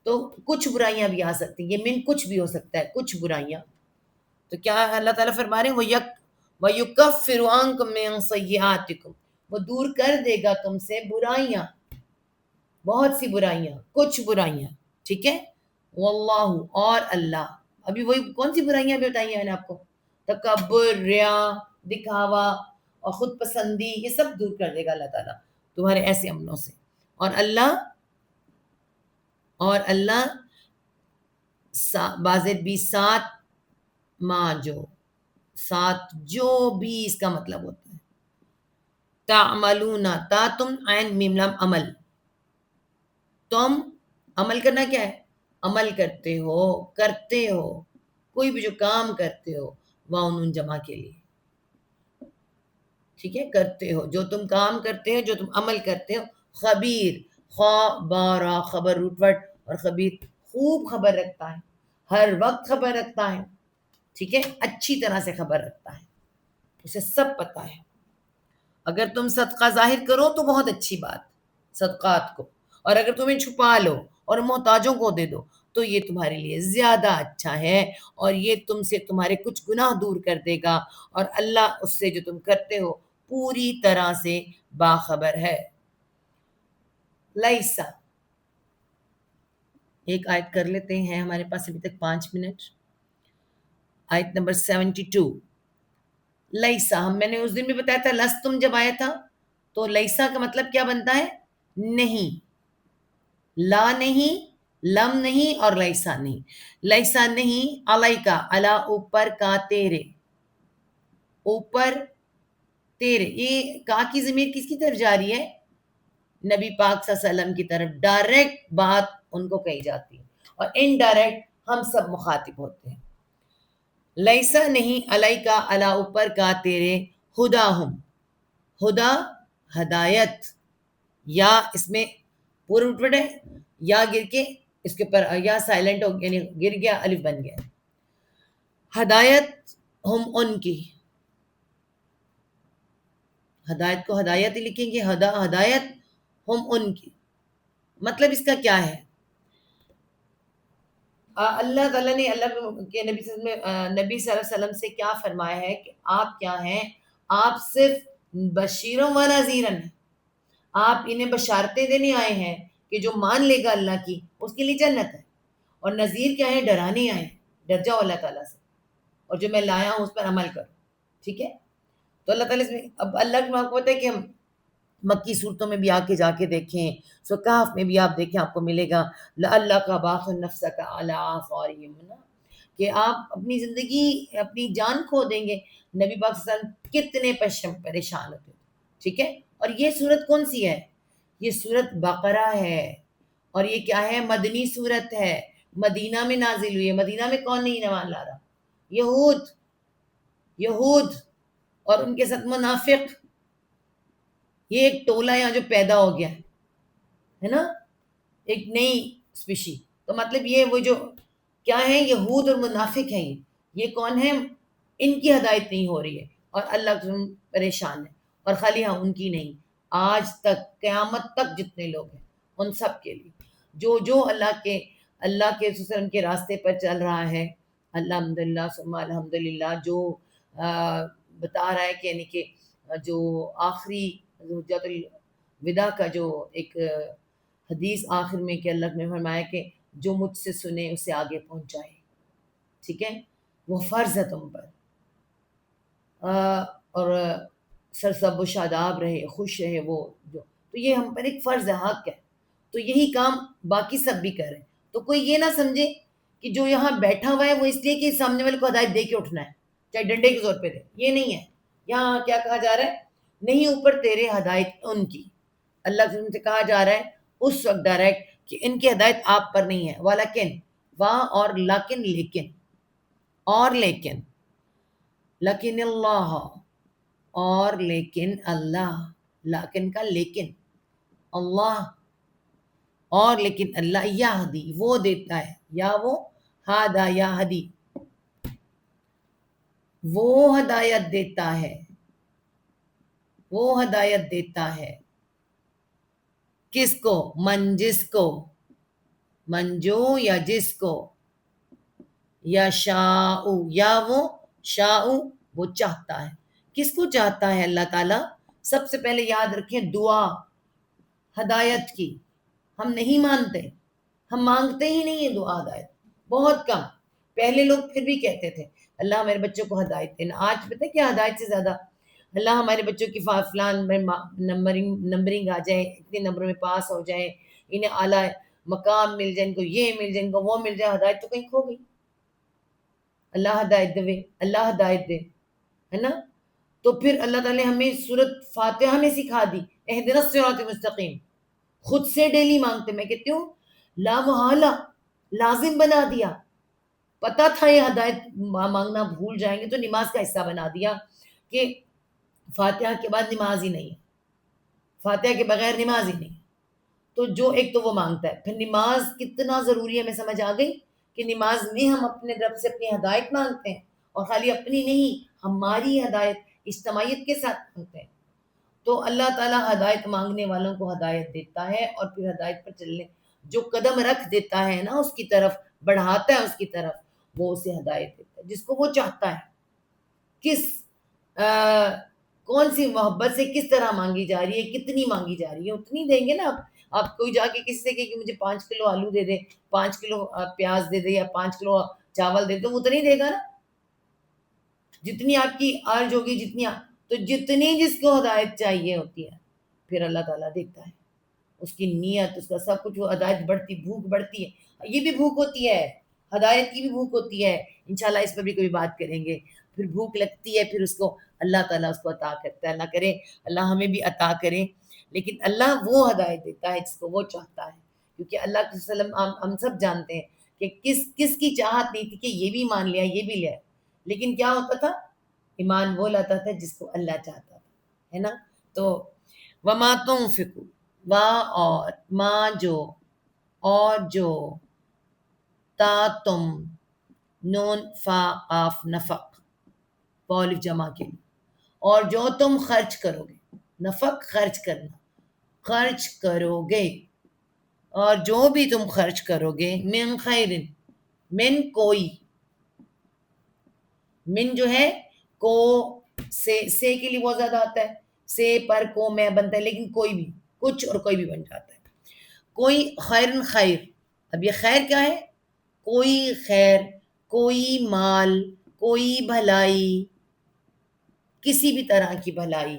A: تو کچھ برائیاں بھی آ سکتی ہیں، یہ من کچھ بھی ہو سکتا ہے، کچھ برائیاں. تو کیا اللہ تعالیٰ فرما رہے ہیں وَيُكَفِّرُ عَنكُم مِّن سَيِّئَاتِكُم، وہ دور کر دے گا تم سے برائیاں، بہت سی برائیاں، کچھ برائیاں. ٹھیک ہے. واللہ، اور اللہ، ابھی وہی کون سی برائیاں بھی بتائی ہیں میں نے آپ کو؟ تکبر، ریا، دکھاوا اور خود پسندی، یہ سب دور کر دے گا اللہ تعالیٰ تمہارے ایسے عملوں سے. اور اللہ بازر بھی ساتھ، ماں جو ساتھ جو بھی اس کا مطلب ہوتا ہے. تعملون، تا تم عین میم لام عمل، تم عمل کرنا کیا ہے؟ عمل کرتے ہو کوئی بھی جو کام کرتے ہو، واؤن جمع کے لیے. ٹھیک ہے، کرتے ہو جو تم کام کرتے ہو، جو تم عمل کرتے ہو. خبیر، خواہ بارہ خبر روٹ ورڈ، اور خبیر خوب خبر رکھتا ہے، ہر وقت خبر رکھتا ہے. ٹھیک ہے، اچھی طرح سے خبر رکھتا ہے، اسے سب پتا ہے. اگر تم صدقہ ظاہر کرو تو بہت اچھی بات، صدقات کو، اور اگر تمہیں چھپا لو اور محتاجوں کو دے دو تو یہ تمہارے لیے زیادہ اچھا ہے، اور یہ تم سے تمہارے کچھ گناہ دور کر دے گا، اور اللہ اس سے جو تم کرتے ہو پوری طرح سے باخبر ہے. لیسا، ایک آیت کر لیتے ہیں، ہمارے پاس ابھی تک 5 منٹ. آیت نمبر 72. لیسا، میں نے اس دن بھی بتایا تھا لستم جب آیا تھا تو لیسا کا مطلب کیا بنتا ہے؟ نہیں، لا نہیں، لم نہیں، اور لیسا نہیں. لیسا نہیں، علی کا، علا اوپر کا، تیرے اوپر، تیرے، یہ کا کی ضمیر کس کی طرف جا رہی ہے؟ نبی پاک صلی اللہ علیہ وسلم کی طرف. ڈائریکٹ بات ان کو کہی جاتی ہے، اور انڈائریکٹ ہم سب مخاطب ہوتے ہیں. لیسا نہیں، علی کا، علا اوپر کا، تیرے، ہدا ہم، ہدا ہدایت، یا اس میں پورا روٹ ہے، یا گر کے اس کے اوپر یا سائلنٹ ہو، یعنی گر گیا، الف بن گیا. ہدایت ہم ان کی، ہدایت کو ہدایت ہی لکھیں گے، ہدایت ہم ان کی. مطلب اس کا کیا ہے؟ اللہ تعالیٰ نے اللہ کے نبی صلی اللہ علیہ وسلم سے کیا فرمایا ہے کہ آپ کیا ہیں؟ آپ صرف بشیروں و نذیرن ہیں، آپ انہیں بشارتیں دینے آئے ہیں کہ جو مان لے گا اللہ کی اس کے لیے جنت ہے، اور نذیر کیا ہے؟ ڈرانے آئے ہیں، ڈر جاؤ اللہ تعالیٰ سے، اور جو میں لایا ہوں اس پر عمل کرو. ٹھیک ہے. تو اللہ تعالیٰ اب اللہ کی محبت ہے کہ ہم مکی صورتوں میں بھی آ کے جا کے دیکھیں، سو کہف میں بھی آپ دیکھیں، آپ کو ملے گا اللہ کا باخ نفس کا علی آثارہم، کہ آپ اپنی زندگی، اپنی جان کھو دیں گے. نبی پاک صلی اللہ علیہ وسلم کتنے پریشان ہوتے. ٹھیک ہے. اور یہ صورت کون سی ہے؟ یہ صورت بقرہ ہے، اور یہ کیا ہے؟ مدنی صورت ہے، مدینہ میں نازل ہوئی ہے. مدینہ میں کون نہیں ایمان لا رہا؟ یہود اور ان کے ساتھ منافق، یہ ایک ٹولہ یہاں جو پیدا ہو گیا ہے نا، ایک نئی اسپیشی. تو مطلب یہ وہ جو کیا ہے؟ یہود اور منافق ہیں. یہ کون ہے؟ ان کی ہدایت نہیں ہو رہی ہے، اور اللہ پریشان ہے. اور خالی ہاں ان کی نہیں، آج تک قیامت تک جتنے لوگ ہیں ان سب کے لیے، جو اللہ کے وسلم کے راستے پر چل رہا ہے، الحمدللہ ثم الحمدللہ، جو بتا رہا ہے کہ یعنی کہ جو آخری حجۃ الوداع کا جو ایک حدیث آخر میں کہ اللہ نے فرمایا کہ جو مجھ سے سنے اسے آگے پہنچائے. ٹھیک ہے، وہ فرض ہے تم پر، اور سرسب و شاداب رہے، خوش رہے وہ جو. تو یہ ہم پر ایک فرض ہے، حق ہے. تو یہی کام باقی سب بھی کریں. تو کوئی یہ نہ سمجھے کہ جو یہاں بیٹھا ہوا ہے وہ اس لیے کہ سامنے والے کو ہدایت دے کے اٹھنا ہے، چاہے ڈنڈے کے زور پہ دے. یہ نہیں ہے. یہاں کیا کہا جا رہا ہے؟ نہیں اوپر تیرے ہدایت ان کی. اللہ سے کہا جا رہا ہے اس وقت ڈائریکٹ کہ ان کی ہدایت آپ پر نہیں ہے. ولیکن، وہاں اور لیکن، لیکن اللہ، اور لیکن اللہ، لیکن کا لیکن اللہ، اور لیکن اللہ یہدی، وہ دیتا ہے، یا وہ ہادا یہدی، وہ ہدایت دیتا ہے، وہ ہدایت دیتا ہے. کس کو؟ من، جس کو منجو یا جس کو، یا شاء یا وہ شاء وہ چاہتا ہے. کس کو چاہتا ہے اللہ تعالیٰ؟ سب سے پہلے یاد رکھیں دعا ہدایت کی ہم نہیں مانتے، ہم مانگتے ہی نہیں ہیں دعا ہدایت، بہت کم. پہلے لوگ پھر بھی کہتے تھے اللہ ہمارے بچوں کو ہدایت دینا. آج پتہ ہے کیا ہدایت سے زیادہ اللہ ہمارے بچوں کی فلان میں نمبرنگ آ جائے، اتنے نمبروں میں پاس ہو جائیں، انہیں اعلیٰ مقام مل جائے، ان کو یہ مل جائے، ان کو وہ مل جائے. ہدایت تو کہیں کھو گئی. اللہ ہدایت دے، اللہ ہدایت دے، ہے نا. تو پھر اللہ تعالیٰ نے ہمیں سورۃ فاتحہ میں سکھا دی اہدنا الصراط المستقیم. خود سے ڈیلی مانگتے، میں کہتی ہوں لا محالہ لازم بنا دیا. پتہ تھا یہ ہدایت مانگنا بھول جائیں گے تو نماز کا حصہ بنا دیا کہ فاتحہ کے بعد نماز ہی نہیں ہے، فاتحہ کے بغیر نماز ہی نہیں. تو جو ایک تو وہ مانگتا ہے. پھر نماز کتنا ضروری ہے، میں سمجھ آ گئی کہ نماز میں ہم اپنے رب سے اپنی ہدایت مانگتے ہیں، اور خالی اپنی نہیں، ہماری ہدایت اجتماعیت کے ساتھ مانگتے ہیں. تو اللہ تعالیٰ ہدایت مانگنے والوں کو ہدایت دیتا ہے، اور پھر ہدایت پر چلنے جو قدم رکھ دیتا ہے نا، اس کی طرف بڑھاتا ہے، اس کی طرف وہ اسے ہدایت دیتا ہے جس کو وہ چاہتا ہے. کس کون سی محبت سے کس طرح مانگی جا رہی ہے، کتنی مانگی جا رہی ہے، اتنی دیں گے نا. آپ کوئی جا کے کسی سے کہ مجھے 5 کلو آلو دے دے، 5 کلو پیاز دے دے، یا 5 کلو چاول دے دے، تو اتنی دے گا نا جتنی آپ کی عرض ہوگی، تو جتنی جس کو ہدایت چاہیے ہوتی ہے پھر اللہ تعالیٰ دیکھتا ہے اس کی نیت، اس کا سب کچھ. وہ ہدایت بڑھتی، بھوک بڑھتی ہے. یہ بھی بھوک ہوتی ہے، ہدایت کی بھی بھوک ہوتی ہے. انشاءاللہ اس پر بھی کبھی بات کریں گے. پھر بھوک لگتی ہے، پھر اس کو اللہ تعالیٰ اس کو عطا کرتا ہے. اللہ کرے اللہ ہمیں بھی عطا کرے. لیکن اللہ وہ ہدایت دیتا ہے جس کو وہ چاہتا ہے، کیونکہ اللہ کے وسلم ہم سب جانتے ہیں کہ کس کی چاہت نہیں تھی کہ یہ بھی مان لیا، یہ بھی لیا. لیکن کیا ہوتا تھا؟ ایمان وہ لاتا تھا جس کو اللہ چاہتا تھا، ہے نا. تو وما تنفقوا، اور ما جو، اور جو، تا تم، نون فا قاف نفق پولف جمع کے لیے، اور جو تم خرچ کرو گے. نفق خرچ کرنا، خرچ کرو گے، اور جو بھی تم خرچ کرو گے. من خیر، من کوئی، من جو ہے کو سے کے لیے بہت زیادہ آتا ہے، سے پر کو میں بنتا ہے، لیکن کوئی بھی، کچھ اور کوئی بھی بن جاتا ہے. کوئی خیر، خیر. اب یہ خیر کیا ہے؟ کوئی خیر، کوئی مال، کوئی بھلائی، کسی بھی طرح کی بھلائی.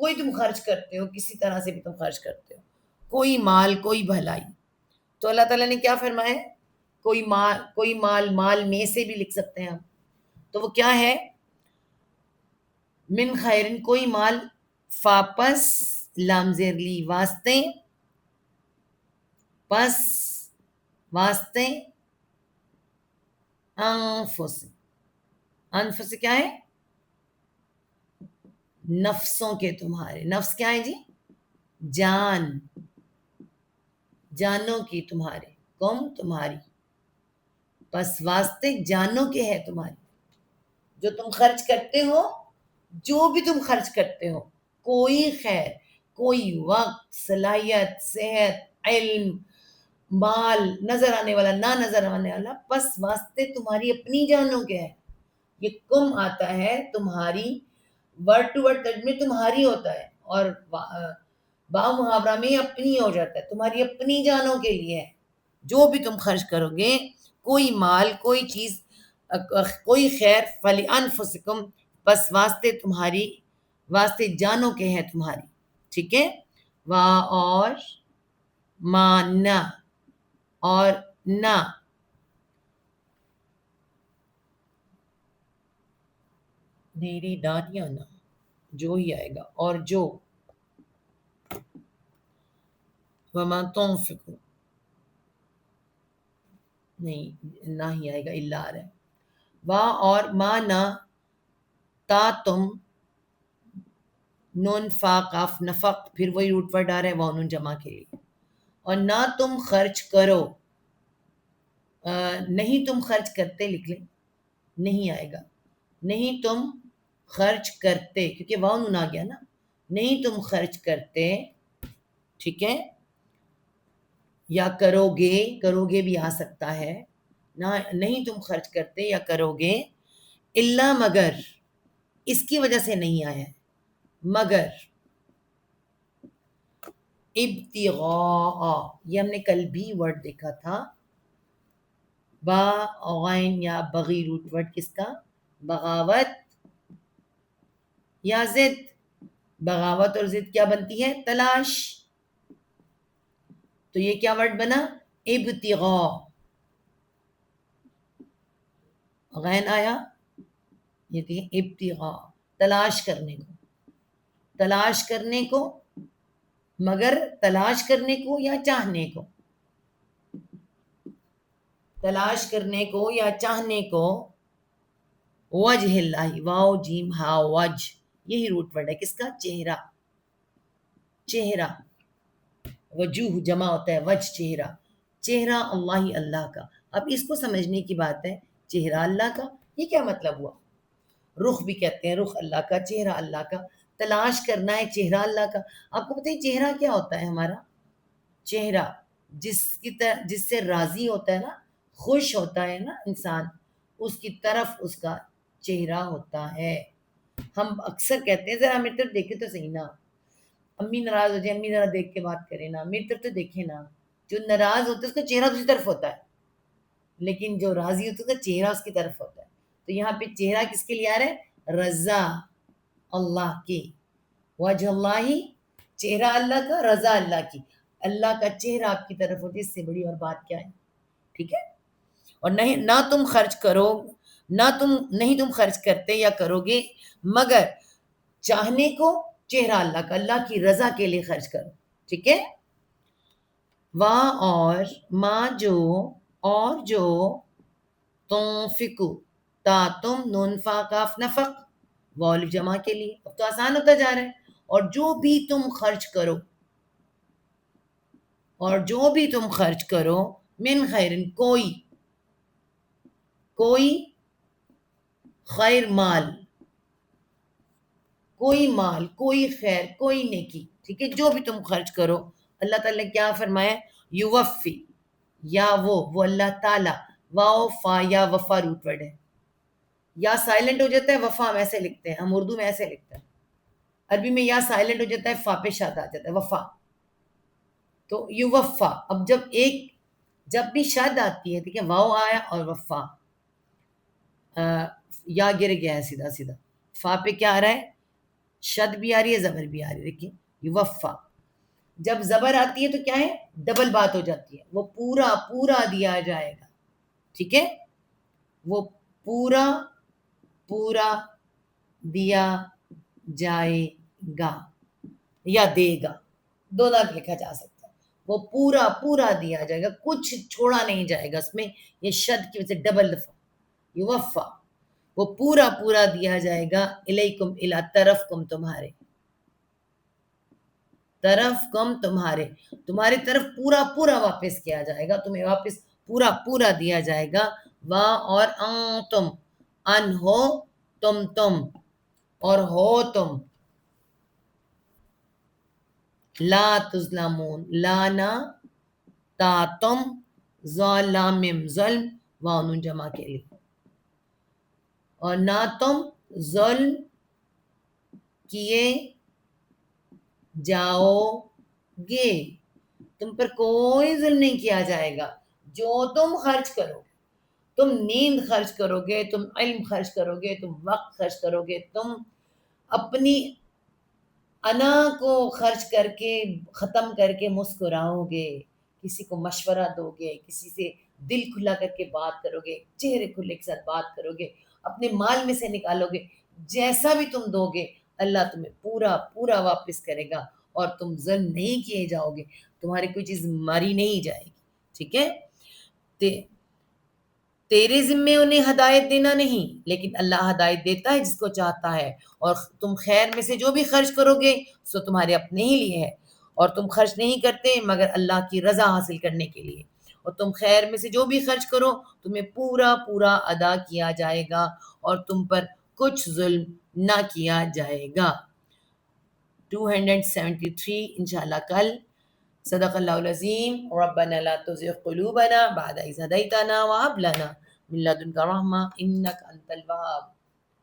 A: کوئی تم خرچ کرتے ہو، کسی طرح سے بھی تم خرچ کرتے ہو، کوئی مال، کوئی بھلائی. تو اللہ تعالیٰ نے کیا فرمایا؟ کوئی مال، کوئی مال، مال میں سے بھی لکھ سکتے ہیں ہم. تو وہ کیا ہے؟ من خیرن کوئی مال، فاپس لام زیر لی واسطے، پس واسطے، انفس. انفس کیا ہے؟ نفسوں کے تمہارے. نفس کیا ہے جی؟ جان، جانوں کی تمہارے، کم تمہاری. پس واسطے جانوں کے ہے تمہاری. جو تم خرچ کرتے ہو، جو بھی تم خرچ کرتے ہو، کوئی خیر، کوئی وقت، صلاحیت، صحت، علم، مال، نظر آنے والا، نہ نظر آنے والا، بس واسطے تمہاری اپنی جانوں کے ہے. یہ کم آتا ہے تمہاری، ورڈ ٹو ورڈ ترجمے تمہاری ہوتا ہے، اور با محاورہ میں اپنی ہو جاتا ہے. تمہاری اپنی جانوں کے لیے ہے جو بھی تم خرچ کرو گے. کوئی مال، کوئی چیز، کوئی خیر، فلی انفسکم، بس واسطے تمہاری، واسطے جانوں کے ہیں تمہاری. ٹھیک ہے. اور ما نہ، اور نہ، نیری ڈانیاں نہ، جو ہی آئے گا. اور جو، وما تنفقوا، نہیں نہ ہی آئے گا، الا آ رہا ہے. اور ما نہ، تا تم، نون فا قاف نفق، پھر وہی روٹ ورڈ آ رہا ہے وہ نون جمع کے لیے. اور نہ تم خرچ کرو، نہیں تم خرچ کرتے لکھ لیں، نہیں آئے گا. نہیں تم خرچ کرتے، کیونکہ واو نون آ گیا نا. نہیں تم خرچ کرتے، ٹھیک ہے. یا کرو گے، کرو گے بھی آ سکتا ہے، نہ نہیں تم خرچ کرتے یا کرو گے، الا مگر، اس کی وجہ سے نہیں آیا ہے، مگر ابتغاء، یہ ہم نے کل بھی ورڈ دیکھا تھا، با غین یا بغی روٹ ورڈ کس کا؟ بغاوت یا ضد، بغاوت اور ضد کیا بنتی ہے؟ تلاش، تو یہ کیا ورڈ بنا؟ ابتغاء، غین آیا، یہ تھی ابتغاء، تلاش کرنے کو، تلاش کرنے کو، مگر تلاش کرنے کو یا چاہنے کو، تلاش کرنے کو یا چاہنے کو، وجہ اللہ، واو جیم ہا وجہ، یہی روٹ ورڈ ہے کس کا؟ چہرہ، چہرہ، وجوہ جمع ہوتا ہے وجہ، چہرہ، چہرہ اللہ، اللہ کا۔ اب اس کو سمجھنے کی بات ہے، چہرہ اللہ کا، یہ کیا مطلب ہوا؟ رخ بھی کہتے ہیں، رخ اللہ کا، چہرہ اللہ کا، تلاش کرنا ہے چہرہ اللہ کا۔ آپ کو پتہ ہے چہرہ کیا ہوتا ہے؟ ہمارا چہرہ جس سے راضی ہوتا ہے نا، خوش ہوتا ہے نا انسان، اس کی طرف اس کا چہرہ ہوتا ہے۔ ہم اکثر کہتے ہیں ذرا میری طرف دیکھے تو صحیح نا، امی ناراض ہو جائے، امی ذرا دیکھ کے بات کرے نا، میری طرف تو دیکھے نا۔ جو ناراض ہوتا ہے اس کا چہرہ دوسری طرف ہوتا ہے، لیکن جو راضی ہوتا ہے اس کا چہرہ اس کی طرف ہوتا ہے۔ تو یہاں پہ چہرہ کس کے لیے آ رہا ہے؟ رضا اللہ کی، وجہ اللہ، چہرہ اللہ کا، رضا اللہ کی، اللہ کا چہرہ آپ کی طرف ہوتی ہے، اس سے بڑی اور بات کیا ہے؟ ٹھیک ہے؟ اور نہیں، نہ تم خرچ کرو، نہیں تم خرچ کرتے یا کرو گے مگر چاہنے کو چہرہ اللہ کا، اللہ کی رضا کے لیے خرچ کرو، ٹھیک ہے؟ اور ماں جو، اور جو، تنفقو، تا تم، نون فا کاف نفق، والف جمع کے لیے، اب تو آسان ہوتا جا رہا ہے، اور جو بھی تم خرچ کرو، اور جو بھی تم خرچ کرو، من خیرن، کوئی خیر مال، کوئی مال، کوئی خیر، کوئی نیکی، ٹھیک ہے؟ جو بھی تم خرچ کرو، اللہ تعالیٰ نے کیا فرمایا؟ یوفی، یا وہ اللہ تعالیٰ، واو فا یا وفا روٹ ورڈ ہے، یا سائلنٹ ہو جاتا ہے، وفا ہم ایسے لکھتے ہیں، ہم اردو میں ایسے لکھتے ہیں، عربی میں یا سائلنٹ ہو جاتا ہے، فا پہ شاد آ جاتا ہے، وفا، تو یوفا، اب جب بھی شد آتی ہے، ٹھیک ہے، واو آیا اور وفا، یا گر گیا ہے سیدھا سیدھا، فا پہ کیا آ رہا ہے؟ شد بھی آ رہی ہے، زبر بھی آ رہی ہے، دیکھیے یوفا، جب زبر آتی ہے تو کیا ہے؟ ڈبل بات ہو جاتی ہے، وہ پورا پورا دیا جائے گا، ٹھیک ہے؟ وہ پورا پورا دیا جائے گا یا دے گا، دونوں لکھا جا سکتا ہے، وہ پورا پورا دیا جائے گا، کچھ چھوڑا نہیں جائے گا، اس میں یہ شد کی وجہ سے ڈبل دفعہ یوفا، وہ پورا پورا دیا جائے گا، الیکم، الا، طرف کم، تمہارے طرف کم، تمہارے طرف پورا پورا واپس کیا جائے گا، تمہیں واپس پورا پورا دیا جائے گا، اور انتم، ان ہو تم، اور ہو تم، لا تظلمون، لا نا، تا تم، ظالم ظلم، وانون جمع کے لیے، اور نہ تم ظلم کیے جاؤ گے، تم پر کوئی ظلم نہیں کیا جائے گا، جو تم خرچ کرو گے، تم نیند خرچ کرو گے، تم علم خرچ کرو گے، تم وقت خرچ کرو گے، تم اپنی انا کو خرچ کر کے، ختم کر کے مسکراؤ گے، کسی کو مشورہ دو گے، کسی سے دل کھلا کر کے بات کرو گے، چہرے کھلے کے ساتھ بات کرو گے، اپنے مال میں سے نکالو گے، جیسا بھی تم دو گے اللہ تمہیں پورا پورا واپس کرے گا، اور تم ظلم نہیں کیے جاؤ گے، تمہاری کوئی چیز ماری نہیں جائے گی، ٹھیک ہے؟ تیرے ذمے انہیں ہدایت دینا نہیں، لیکن اللہ ہدایت دیتا ہے جس کو چاہتا ہے، اور تم خیر میں سے جو بھی خرچ کرو گے سو تمہارے اپنے ہی لیے ہے، اور تم خرچ نہیں کرتے مگر اللہ کی رضا حاصل کرنے کے لیے، اور تم خیر میں سے جو بھی خرچ کرو تمہیں پورا پورا ادا کیا جائے گا، اور تم پر کچھ ظلم نہ کیا جائے گا۔ 273 انشاءاللہ کل صدق اللہ العظیم. ربنا لا تزغ قلوبنا بعد إذ هديتنا وهب لنا من لدنك رحمة إنك أنت الوهاب.